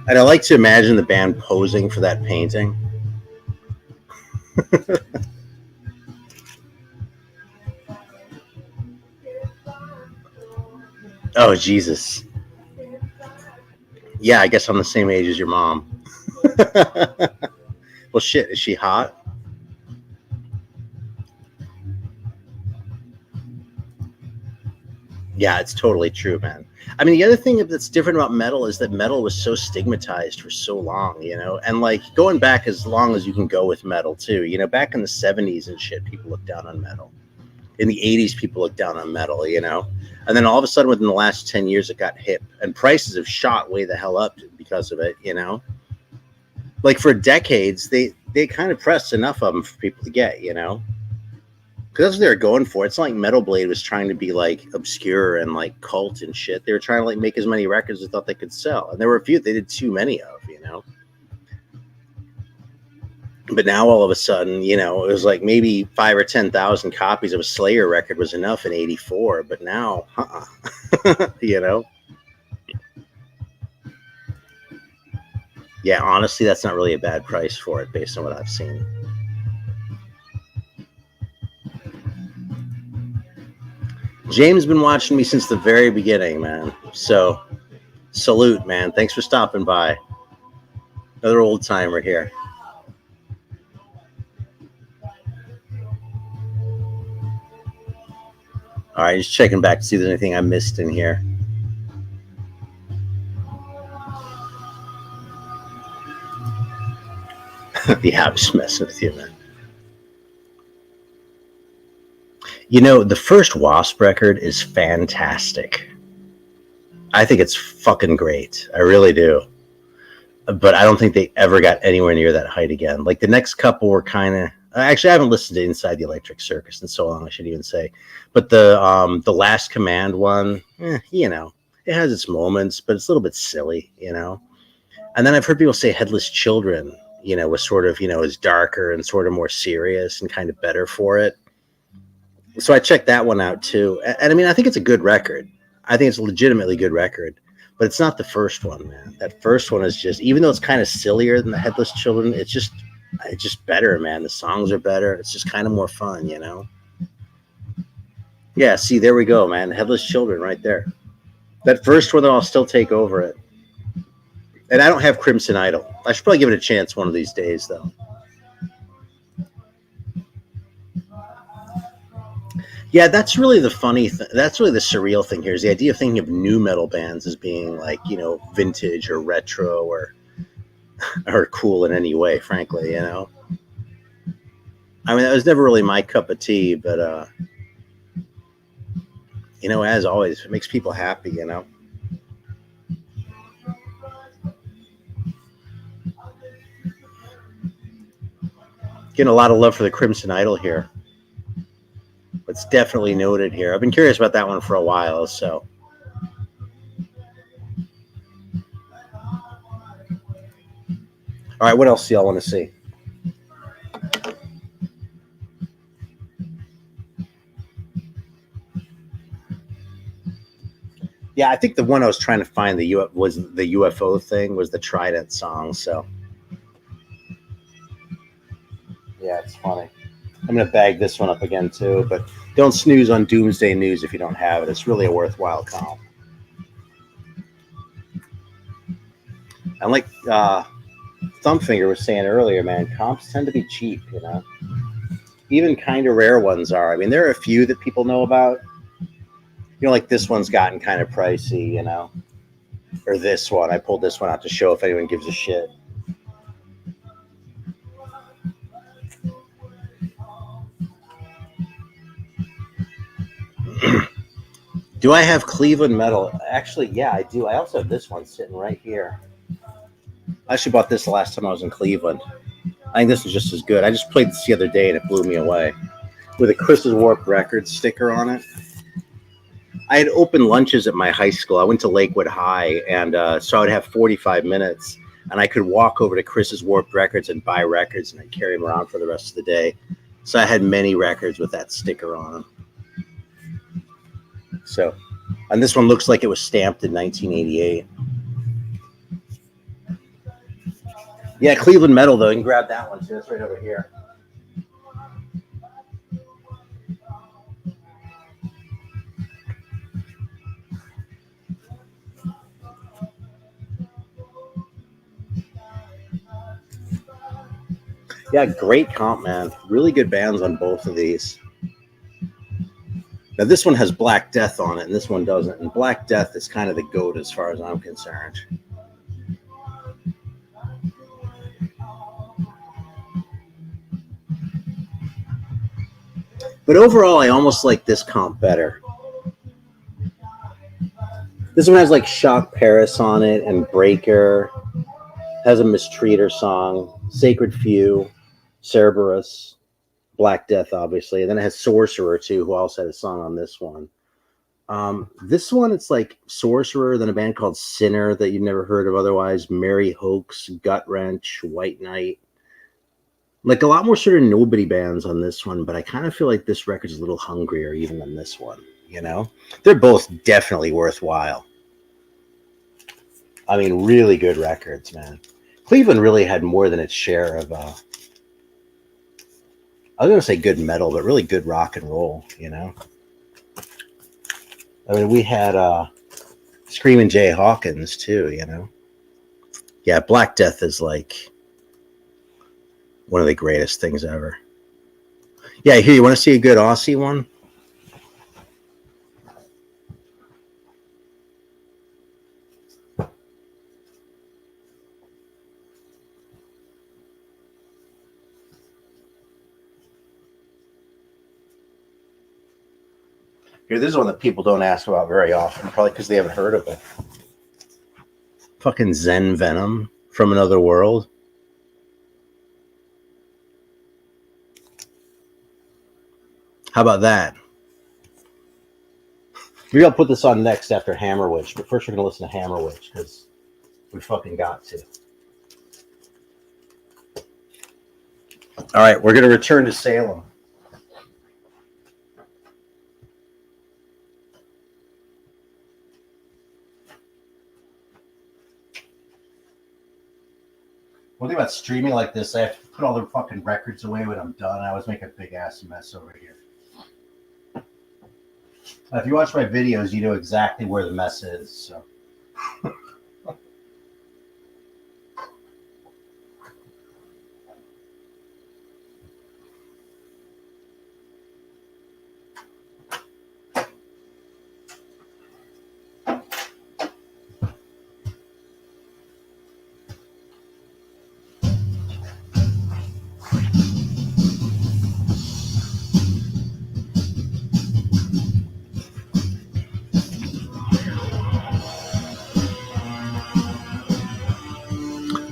And I like to imagine the band posing for that painting. Oh, Jesus. Yeah, I guess I'm the same age as your mom. Well, shit, is she hot? Yeah, it's totally true, man. I mean, the other thing that's different about metal is that metal was so stigmatized for so long, you know, and like going back as long as you can go with metal too, you know, back in the 70s and shit, people looked down on metal. In the 80s, people looked down on metal, you know, and then all of a sudden within the last 10 years, it got hip and prices have shot way the hell up because of it, you know, like for decades, they kind of pressed enough of them for people to get, you know. Because that's what they were going for. It's not like Metal Blade was trying to be like obscure and like cult and shit. They were trying to like make as many records as they thought they could sell. And there were a few they did too many of, you know. But now all of a sudden, you know, it was like maybe 5 or 10,000 copies of a Slayer record was enough in '84. But now, you know. Yeah, honestly, that's not really a bad price for it based on what I've seen. James been watching me since the very beginning, man. So, salute, man. Thanks for stopping by. Another old timer here. All right, just checking back to see if there's anything I missed in here. Yeah, I'm just messing with you, man. You know, the first Wasp record is fantastic. I think it's fucking great. I really do. But I don't think they ever got anywhere near that height again. Like the next couple were kind of. Actually, I haven't listened to Inside the Electric Circus in so long. I should even say, but the Last Command one, you know, it has its moments, but it's a little bit silly, you know. And then I've heard people say Headless Children, you know, was sort of, you know, is darker and sort of more serious and kind of better for it. So I checked that one out too. And I mean, I think it's a good record. I think it's a legitimately good record, but it's not the first one, man. That first one is just, even though it's kind of sillier than the Headless Children, it's just better, man. The songs are better. It's just kind of more fun, you know? Yeah, see, there we go, man. Headless Children right there. That first one, though, I'll still take over it. And I don't have Crimson Idol. I should probably give it a chance one of these days, though. Yeah, that's really the funny thing. That's really the surreal thing here is the idea of thinking of new metal bands as being like, vintage or retro or cool in any way, frankly, I mean, that was never really my cup of tea, but, as always, it makes people happy. Getting a lot of love for the Crimson Idol here. It's definitely noted here. I've been curious about that one for a while, so. All right, what else do y'all want to see? Yeah, I think the one I was trying to find was the UFO thing was the Trident song. So yeah, it's funny. I'm gonna bag this one up again too, but don't snooze on Doomsday News if you don't have it. It's really a worthwhile comp. And like Thumbfinger was saying earlier, man, comps tend to be cheap. Even kind of rare ones are. I mean, there are a few that people know about. Like this one's gotten kind of pricey. Or this one. I pulled this one out to show if anyone gives a shit. Do I have Cleveland metal? Actually, yeah, I do. I also have this one sitting right here. I actually bought this the last time I was in Cleveland. I think this is just as good. I just played this the other day and it blew me away. With a Chris's Warped Records sticker on it. I had open lunches at my high school. I went to Lakewood High, and so I would have 45 minutes, and I could walk over to Chris's Warped Records and buy records, and I'd carry them around for the rest of the day. So I had many records with that sticker on them. So, and this one looks like it was stamped in 1988. Yeah, Cleveland Metal, though. You can grab that one, too. It's right over here. Yeah, great comp, man. Really good bands on both of these. Now, this one has Black Death on it, and this one doesn't. And Black Death is kind of the GOAT as far as I'm concerned. But overall, I almost like this comp better. This one has like Shock Paris on it and Breaker. Has a Mistreater song, Sacred Few, Cerberus, Black Death, obviously. And then it has Sorcerer, too, who also had a song on this one. This one, it's like Sorcerer, then a band called Sinner that you've never heard of otherwise, Mary Hoax, Gut Wrench, White Knight. Like a lot more sort of nobody bands on this one, but I kind of feel like this record's a little hungrier even than this one. They're both definitely worthwhile. I mean, really good records, man. Cleveland really had more than its share of, I was going to say good metal, but really good rock and roll. I mean, we had Screaming Jay Hawkins, too. Yeah, Black Death is like one of the greatest things ever. Yeah, here, you want to see a good Aussie one? Here, this is one that people don't ask about very often, probably because they haven't heard of it. Fucking Zen Venom from Another World. How about that? Maybe I'll put this on next after Hammer Witch, but first we're going to listen to Hammer Witch because we fucking got to. All right, we're going to return to Salem. One thing about streaming like this, I have to put all the fucking records away when I'm done. I always make a big ass mess over here. If you watch my videos, you know exactly where the mess is. So.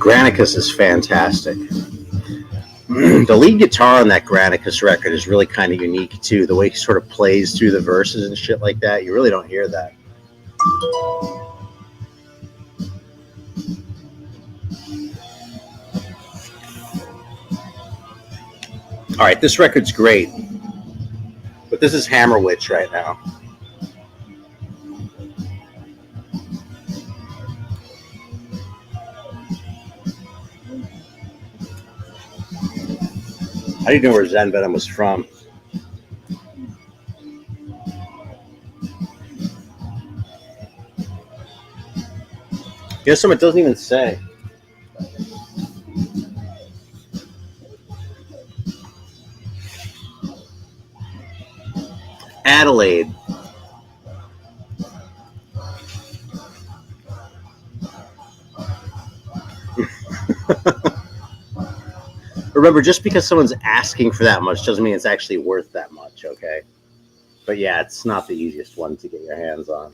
Granicus is fantastic. The lead guitar on that Granicus record is really kind of unique too. The way he sort of plays through the verses and shit like that, you really don't hear that. All right, this record's great, but this is Hammer Witch right now. I didn't know where Zen Venom was from. You know, something it doesn't even say. Adelaide. Remember, just because someone's asking for that much doesn't mean it's actually worth that much, okay? But yeah, it's not the easiest one to get your hands on.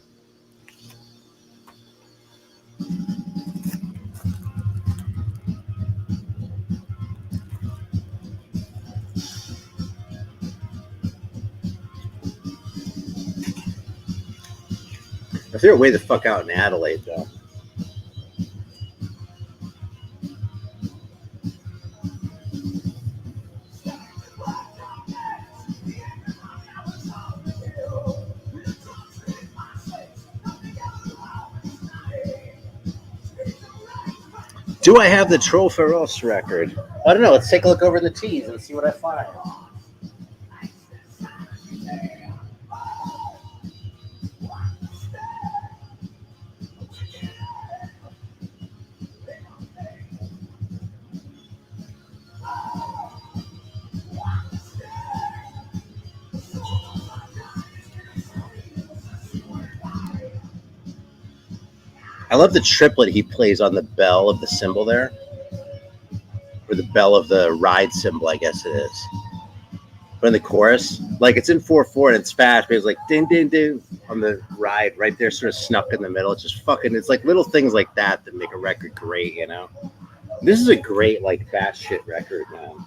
If they're way the fuck out in Adelaide, though. Do I have the Troll Feroz record? I don't know. Let's take a look over the T's and see what I find. I love the triplet he plays on the bell of the cymbal there. Or the bell of the ride cymbal, I guess it is. But in the chorus, like it's in 4/4 and it's fast, but it's like ding, ding, ding on the ride right there, sort of snuck in the middle. It's just fucking, it's like little things like that that make a record great, you know? This is a great, like, fast shit record, man.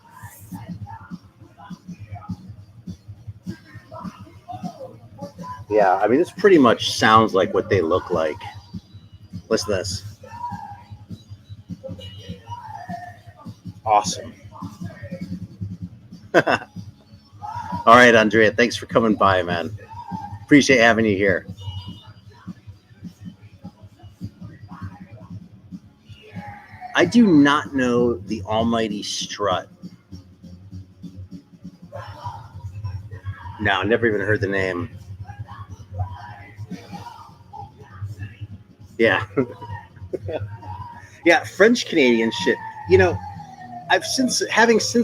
Yeah, I mean, this pretty much sounds like what they look like. Listen to this. Awesome. All right, Andrea, thanks for coming by, man. Appreciate having you here. I do not know the Almighty Strut. No, never even heard the name. Yeah. Yeah, French Canadian shit. You know, I've since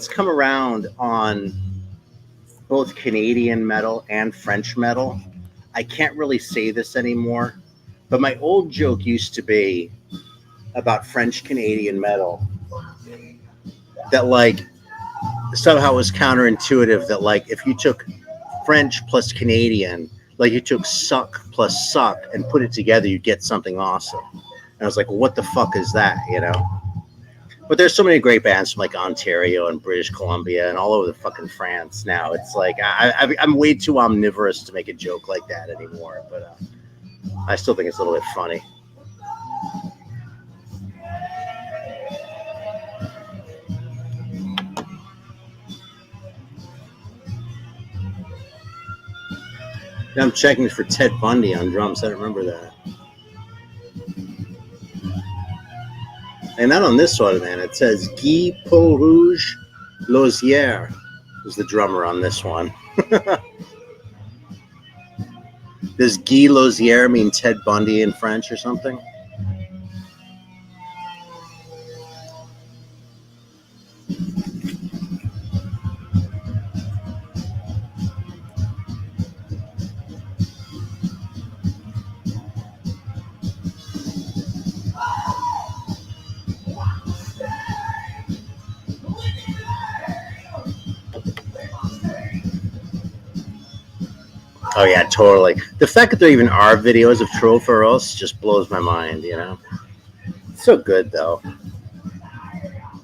come around on both Canadian metal and French metal. I can't really say this anymore, but my old joke used to be about French Canadian metal that, like, somehow it was counterintuitive that, like, if you took French plus Canadian, like you took suck plus suck and put it together, you get something awesome. And I was like, well, what the fuck is that, you know? But there's so many great bands from like Ontario and British Columbia and all over the fucking France now. It's like I'm way too omnivorous to make a joke like that anymore. But I still think it's a little bit funny. Now I'm checking for Ted Bundy on drums. I don't remember that. And not on this one, man. It says Guy Peau-Rouge Lozier is the drummer on this one. Does Guy Lozier mean Ted Bundy in French or something? Oh yeah, totally. The fact that there even are videos of Troll Feroz just blows my mind, you know? It's so good though.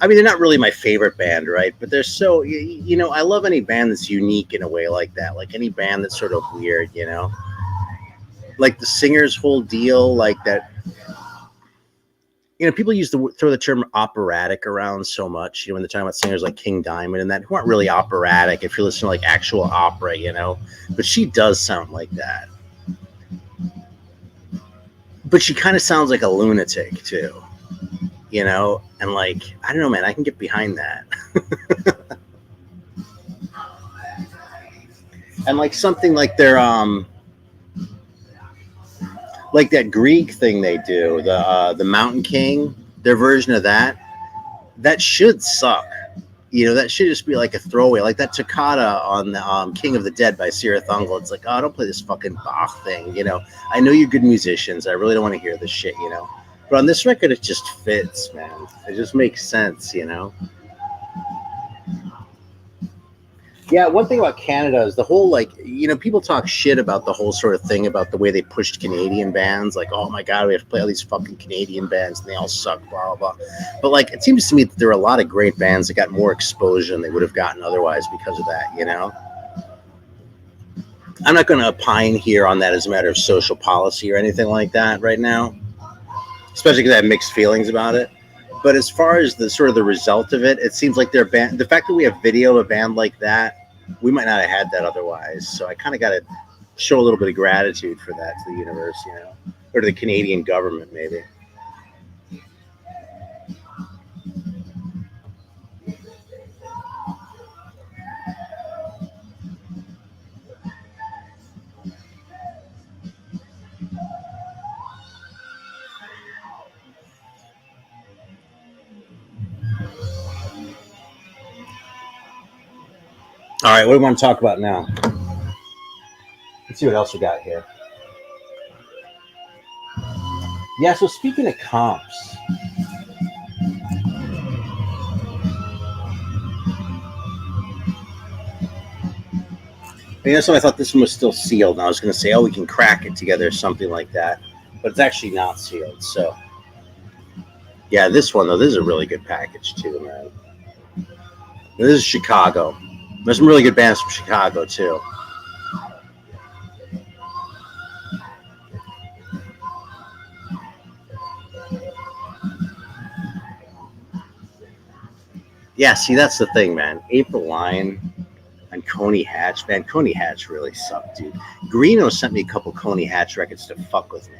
I mean, they're not really my favorite band, right? But they're so, you know, I love any band that's unique in a way like that. Like any band that's sort of weird, you know? Like the singer's whole deal, like that. You know, people throw the term operatic around so much, you know, when they're talking about singers like King Diamond and that, who aren't really operatic if you're listening to like actual opera, you know? But she does sound like that. But she kind of sounds like a lunatic too, you know? And like, I don't know, man, I can get behind that. And like something like their like that Grieg thing they do, the Mountain King, their version of that should suck. You know, that should just be like a throwaway, like that toccata on the King of the Dead by Sierra Thungle. It's like, oh, don't play this fucking Bach thing. You know, I know you're good musicians. I really don't want to hear this shit. You know, but on this record, it just fits, man. It just makes sense. You know. Yeah, one thing about Canada is the whole, like, you know, people talk shit about the whole sort of thing about the way they pushed Canadian bands. Like, oh my God, we have to play all these fucking Canadian bands and they all suck, blah, blah, blah. But like, it seems to me that there are a lot of great bands that got more exposure than they would have gotten otherwise because of that, you know? I'm not going to opine here on that as a matter of social policy or anything like that right now, especially because I have mixed feelings about it. But as far as the sort of the result of it, it seems like their band, the fact that we have video of a band like that, we might not have had that otherwise. So I kind of got to show a little bit of gratitude for that to the universe, you know, or to the Canadian government, maybe. All right, what do we want to talk about now? Let's see what else we got here. Yeah, so speaking of comps, you know, so I thought this one was still sealed, and I was going to say, oh, we can crack it together or something like that, but it's actually not sealed. So, yeah, this one though, this is a really good package too, man. This is Chicago. There's some really good bands from Chicago too. Yeah, see, that's the thing, man. April Line and Coney Hatch, man. Coney Hatch really sucked, dude. Greeno sent me a couple Coney Hatch records to fuck with me.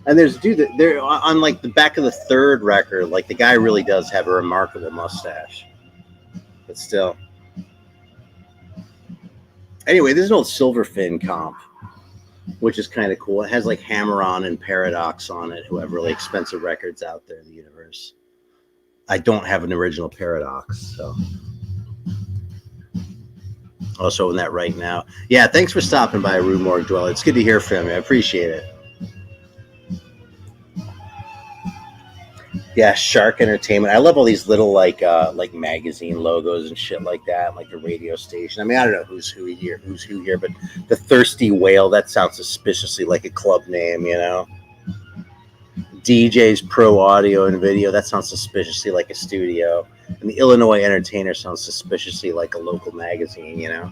And there's, dude, they're on like the back of the third record, like the guy really does have a remarkable mustache. But still. Anyway, this is an old Silverfin comp, which is kind of cool. It has like Hammer On and Paradox on it, who have really expensive records out there in the universe. I don't have an original Paradox, so. Also in that right now. Yeah, thanks for stopping by, Rue Morgue Dweller. It's good to hear from you. I appreciate it. Yeah, Shark Entertainment. I love all these little like magazine logos and shit like that, like the radio station. I mean, I don't know who's who here, but the Thirsty Whale, that sounds suspiciously like a club name, you know. DJ's Pro Audio and Video, that sounds suspiciously like a studio. And the Illinois Entertainer sounds suspiciously like a local magazine, you know.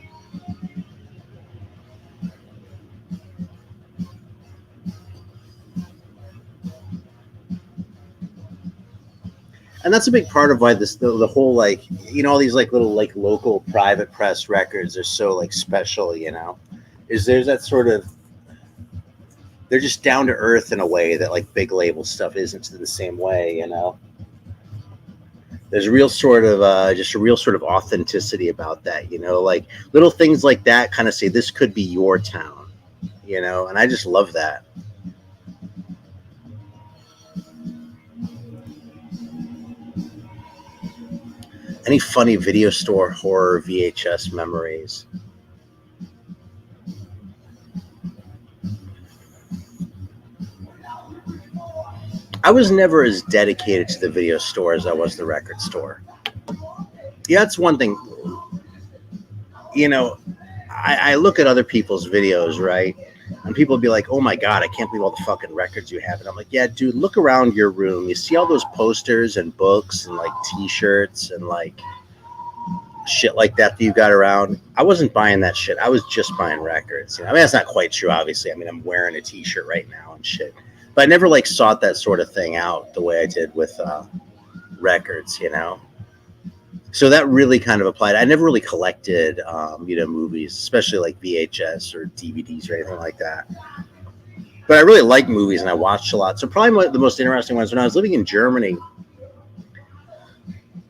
And that's a big part of why the whole, like, you know, all these like little like local private press records are so like special, you know, is there's that sort of, they're just down to earth in a way that like big label stuff isn't in the same way, you know. There's a real sort of just a real sort of authenticity about that, you know, like little things like that kind of say this could be your town, you know, and I just love that. Any funny video store horror VHS memories? I was never as dedicated to the video store as I was the record store. Yeah, that's one thing. You know, I look at other people's videos, right? And people would be like, "Oh my god, I can't believe all the fucking records you have." And I'm like, "Yeah, dude, look around your room. You see all those posters and books and like T-shirts and like shit like that you got around. I wasn't buying that shit. I was just buying records. You know? I mean, that's not quite true, obviously. I mean, I'm wearing a T-shirt right now and shit, but I never like sought that sort of thing out the way I did with records, you know. So that really kind of applied. I never really collected, movies, especially like VHS or DVDs or anything like that. But I really like movies and I watched a lot. So probably the most interesting ones when I was living in Germany.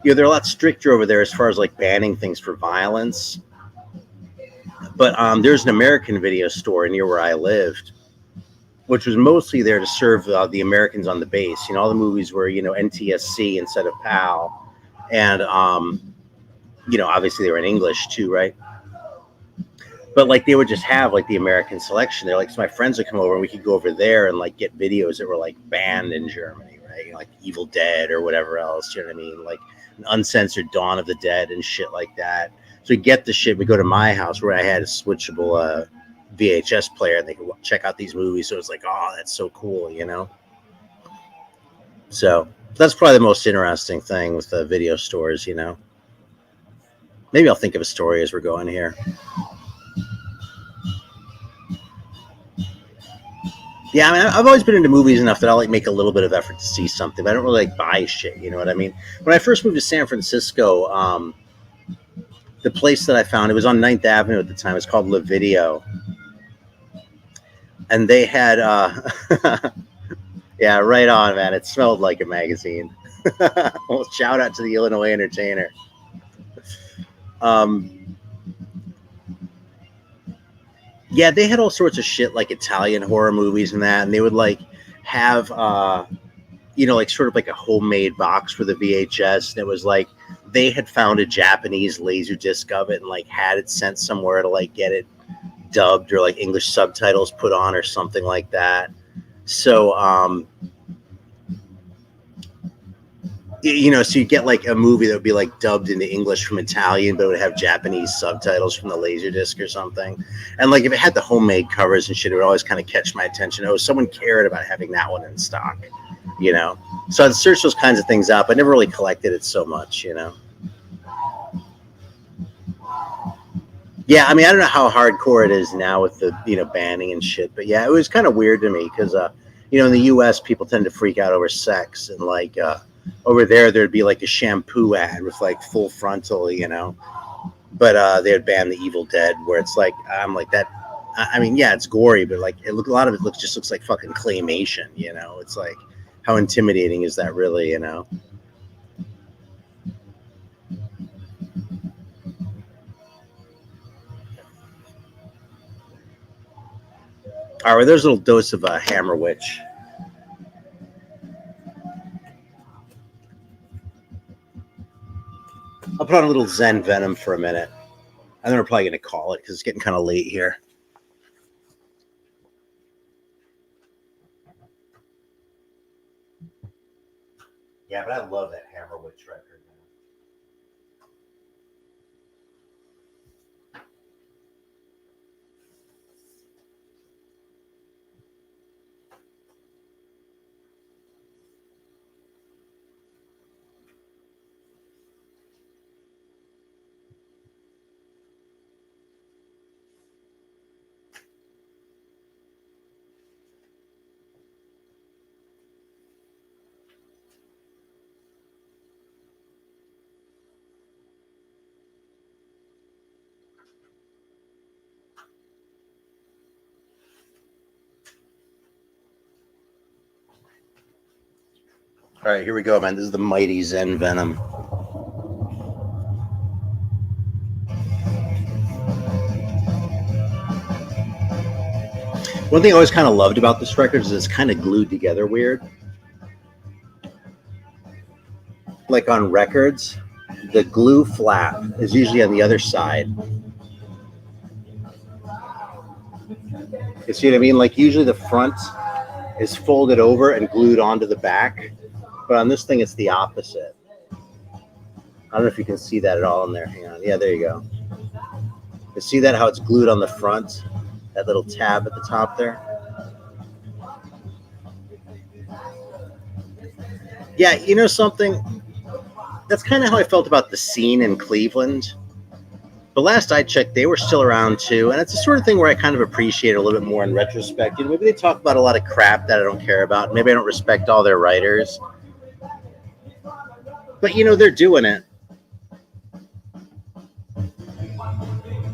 They're a lot stricter over there as far as like banning things for violence. But there's an American video store near where I lived, which was mostly there to serve the Americans on the base. All the movies were, NTSC instead of PAL. And, obviously they were in English too, right? But like they would just have like the American selection. They're like, so my friends would come over and we could go over there and like get videos that were like banned in Germany, right? Like Evil Dead or whatever else, you know what I mean? Like an uncensored Dawn of the Dead and shit like that. So we get the shit, we go to my house where I had a switchable VHS player and they could check out these movies. So it's like, oh, that's so cool, So that's probably the most interesting thing with the video stores, Maybe I'll think of a story as we're going here. Yeah, I mean, I've always been into movies enough that I'll like make a little bit of effort to see something, but I don't really like buy shit, you know what I mean? When I first moved to San Francisco, the place that I found, it was on 9th Avenue at the time, it's called La Video. And they had, yeah, right on, man. It smelled like a magazine. Well, shout out to the Illinois Entertainer. Yeah, they had all sorts of shit like Italian horror movies and that, and they would like have, like sort of like a homemade box for the VHS, and it was like they had found a Japanese laser disc of it and like had it sent somewhere to like get it dubbed or like English subtitles put on or something like that. So, so you get like a movie that would be like dubbed into English from Italian, but it would have Japanese subtitles from the Laserdisc or something. And like if it had the homemade covers and shit, it would always kind of catch my attention. Oh, someone cared about having that one in stock, So I'd search those kinds of things up. I never really collected it so much, Yeah, I mean, I don't know how hardcore it is now with the, banning and shit. But yeah, it was kind of weird to me because, in the U.S., people tend to freak out over sex and like, over there'd be like a shampoo ad with like full frontal, but they would ban the Evil Dead where it's like, I'm like that. I mean, yeah, it's gory, but like a lot of it looks like fucking claymation, It's like, how intimidating is that really, All right, there's a little dose of Hammer Witch. I'll put on a little Zen Venom for a minute. And then we're probably going to call it because it's getting kind of late here. Yeah, but I love that Hammer Witch record. All right, here we go, man. This is the mighty Zen Venom. One thing I always kind of loved about this record is it's kind of glued together weird. Like on records, the glue flap is usually on the other side. You see what I mean? Like usually the front is folded over and glued onto the back, but on this thing it's the opposite. I don't know if you can see that at all in there. Hang on. Yeah, there you go. You see that how it's glued on the front? That little tab at the top there. Yeah, you know something? That's kind of how I felt about the scene in Cleveland. But last I checked, they were still around too, and it's the sort of thing where I kind of appreciate it a little bit more in retrospect. You know, maybe they talk about a lot of crap that I don't care about. Maybe I don't respect all their writers, but you know, they're doing it.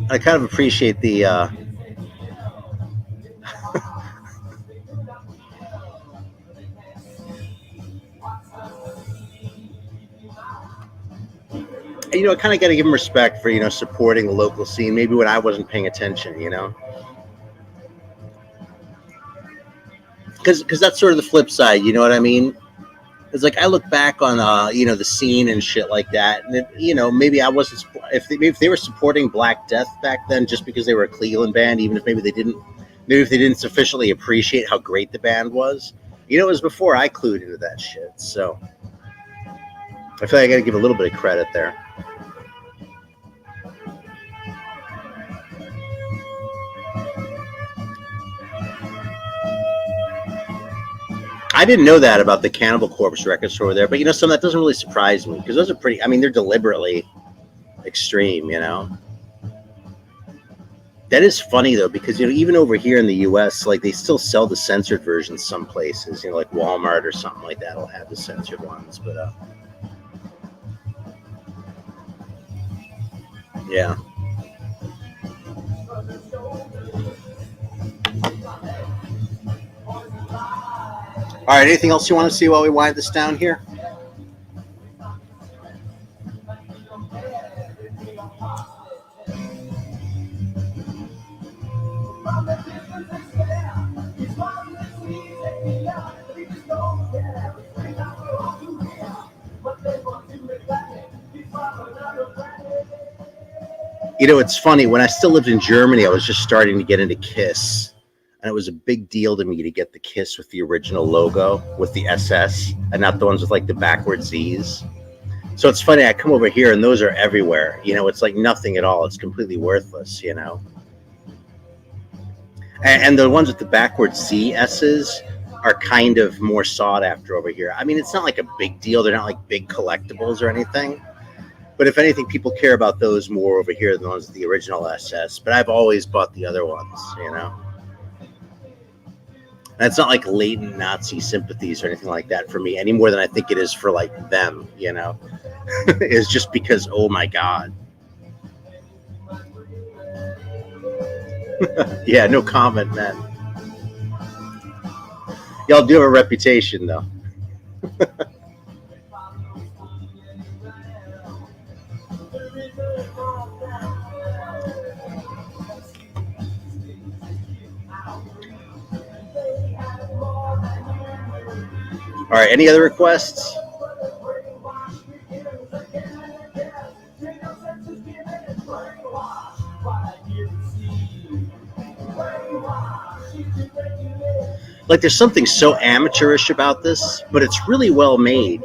I kind of appreciate the. You know, I kind of got to give them respect for supporting the local scene. Maybe when I wasn't paying attention, because that's sort of the flip side. You know what I mean? It's like I look back on the scene and shit like that, and maybe I wasn't if they were supporting Black Death back then just because they were a Cleveland band, even if maybe if they didn't sufficiently appreciate how great the band was. It was before I clued into that shit, so I feel like I got to give a little bit of credit there. I didn't know that about the Cannibal Corpse record store there, but some that doesn't really surprise me because those are pretty. I mean, they're deliberately extreme. That is funny though because even over here in the U.S., like they still sell the censored versions some places. Like Walmart or something like that will have the censored ones, but yeah. All right. Anything else you want to see while we wind this down here? It's funny. When I still lived in Germany, I was just starting to get into Kiss. And it was a big deal to me to get the Kiss with the original logo, with the SS, and not the ones with like the backward Z's. So it's funny. I come over here and those are everywhere. It's like nothing at all. It's completely worthless, And the ones with the backward Z S's are kind of more sought after over here. I mean, it's not like a big deal. They're not like big collectibles or anything. But if anything, people care about those more over here than the ones with the original SS. But I've always bought the other ones, And it's not like latent Nazi sympathies or anything like that for me, any more than I think it is for like them, It's just because, oh my God. Yeah, no comment, man. Y'all do have a reputation, though. All right, any other requests? Like there's something so amateurish about this, but it's really well made,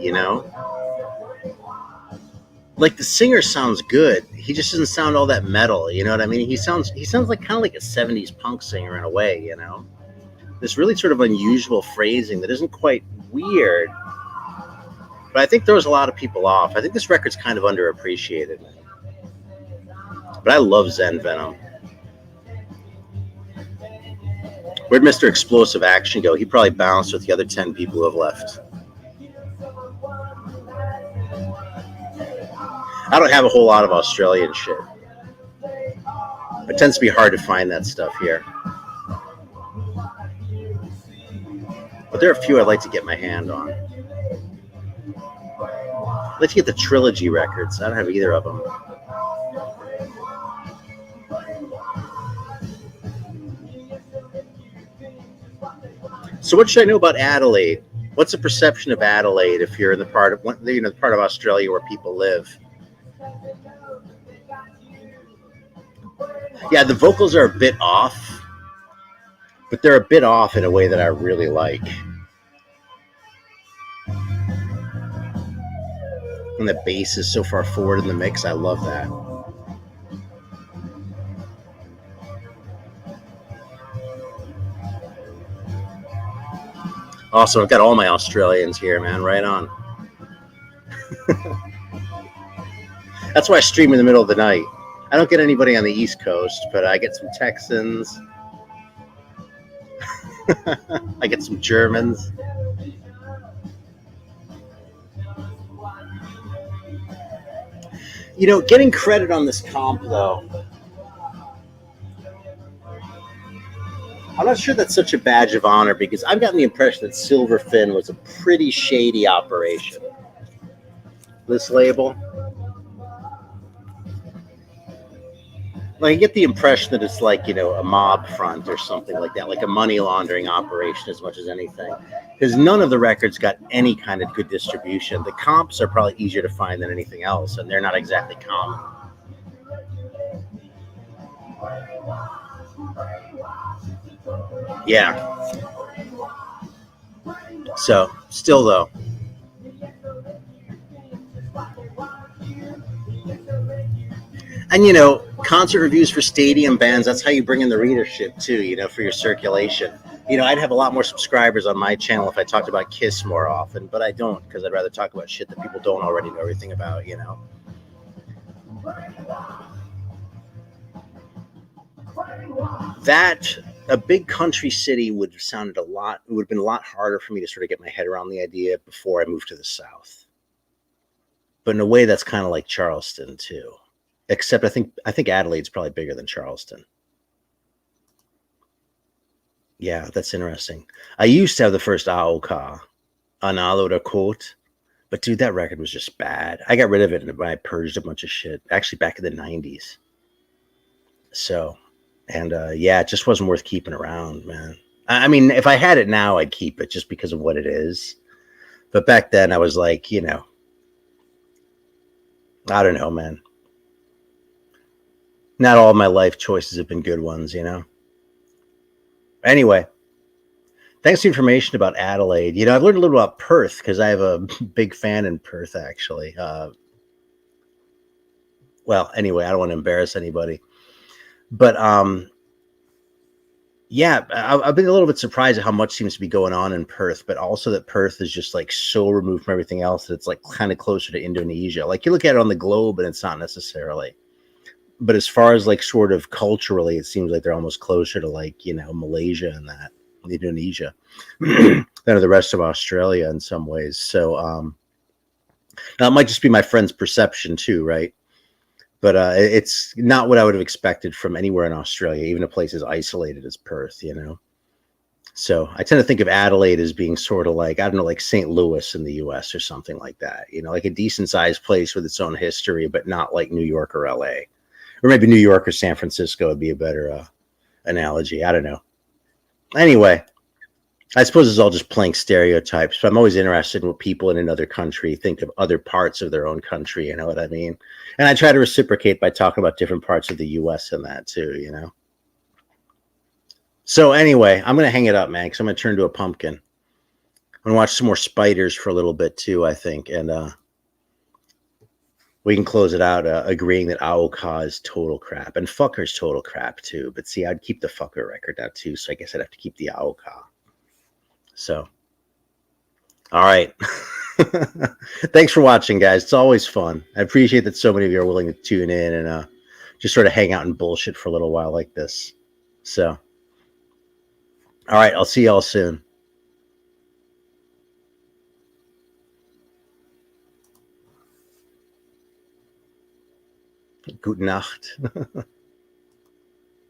Like the singer sounds good. He just doesn't sound all that metal, you know what I mean? He sounds like kind of like a 70s punk singer in a way, This really sort of unusual phrasing that isn't quite weird, but I think throws a lot of people off. I think this record's kind of underappreciated. But I love Zen Venom. Where'd Mr. Explosive Action go? He probably bounced with the other 10 people who have left. I don't have a whole lot of Australian shit. It tends to be hard to find that stuff here. But there are a few I'd like to get my hand on. I'd like to get the Trilogy records. I don't have either of them. So what should I know about Adelaide? What's the perception of Adelaide if you're in the part of the part of Australia where people live? Yeah, the vocals are a bit off, but they're a bit off in a way that I really like. And the bass is so far forward in the mix, I love that. Also, I've got all my Australians here, man. Right on. That's why I stream in the middle of the night. I don't get anybody on the East Coast, but I get some Texans. I get some Germans. You know, getting credit on this comp, though, I'm not sure that's such a badge of honor because I've gotten the impression that Silverfin was a pretty shady operation. This label, like, I get the impression that it's like, you know, a mob front or something like that, like a money laundering operation as much as anything. Because none of the records got any kind of good distribution. The comps are probably easier to find than anything else, and they're not exactly common. Yeah. So, still though. And you know, concert reviews for stadium bands, that's how you bring in the readership too, you know, for your circulation. You know, I'd have a lot more subscribers on my channel if I talked about Kiss more often, but I don't because I'd rather talk about shit that people don't already know everything about, you know. That a big country city would have sounded a lot, it would have been a lot harder for me to sort of get my head around the idea before I moved to the South. But in a way that's kind of like Charleston too. Except I think Adelaide's probably bigger than Charleston. Yeah, that's interesting. I used to have the first AOK, Analo da Court, but dude, that record was just bad. I got rid of it when I purged a bunch of shit, actually back in the 90s. So, and yeah, it just wasn't worth keeping around, man. I mean, if I had it now, I'd keep it just because of what it is. But back then, I was like, you know, I don't know, man. Not all of my life choices have been good ones, you know? Anyway, thanks for the information about Adelaide. You know, I've learned a little about Perth because I have a big fan in Perth, actually. Well, anyway, I don't want to embarrass anybody. But yeah, I've been a little bit surprised at how much seems to be going on in Perth, but also that Perth is just like so removed from everything else that it's like kind of closer to Indonesia. Like you look at it on the globe and it's not necessarily. But as far as like sort of culturally, it seems like they're almost closer to like, you know, Malaysia and that, Indonesia, than the rest of Australia in some ways. So now it might just be my friend's perception too, right? But it's not what I would have expected from anywhere in Australia, even a place as isolated as Perth, you know? So I tend to think of Adelaide as being sort of like, I don't know, like St. Louis in the US or something like that, you know, like a decent sized place with its own history, but not like New York or LA. Or maybe New York or San Francisco would be a better analogy. I don't know. Anyway, I suppose it's all just playing stereotypes, but I'm always interested in what people in another country think of other parts of their own country. You know what I mean? And I try to reciprocate by talking about different parts of the U.S. and that too, you know? So anyway, I'm going to hang it up, man, because I'm going to turn to a pumpkin. I'm going to watch some more spiders for a little bit too, I think. And we can close it out agreeing that AOK is total crap. And Fucker's total crap too. But see, I'd keep the Fucker record now too. So I guess I'd have to keep the AOK. So, all right. Thanks for watching, guys. It's always fun. I appreciate that so many of you are willing to tune in and just sort of hang out and bullshit for a little while like this. So, all right. I'll see y'all soon. Gute Nacht.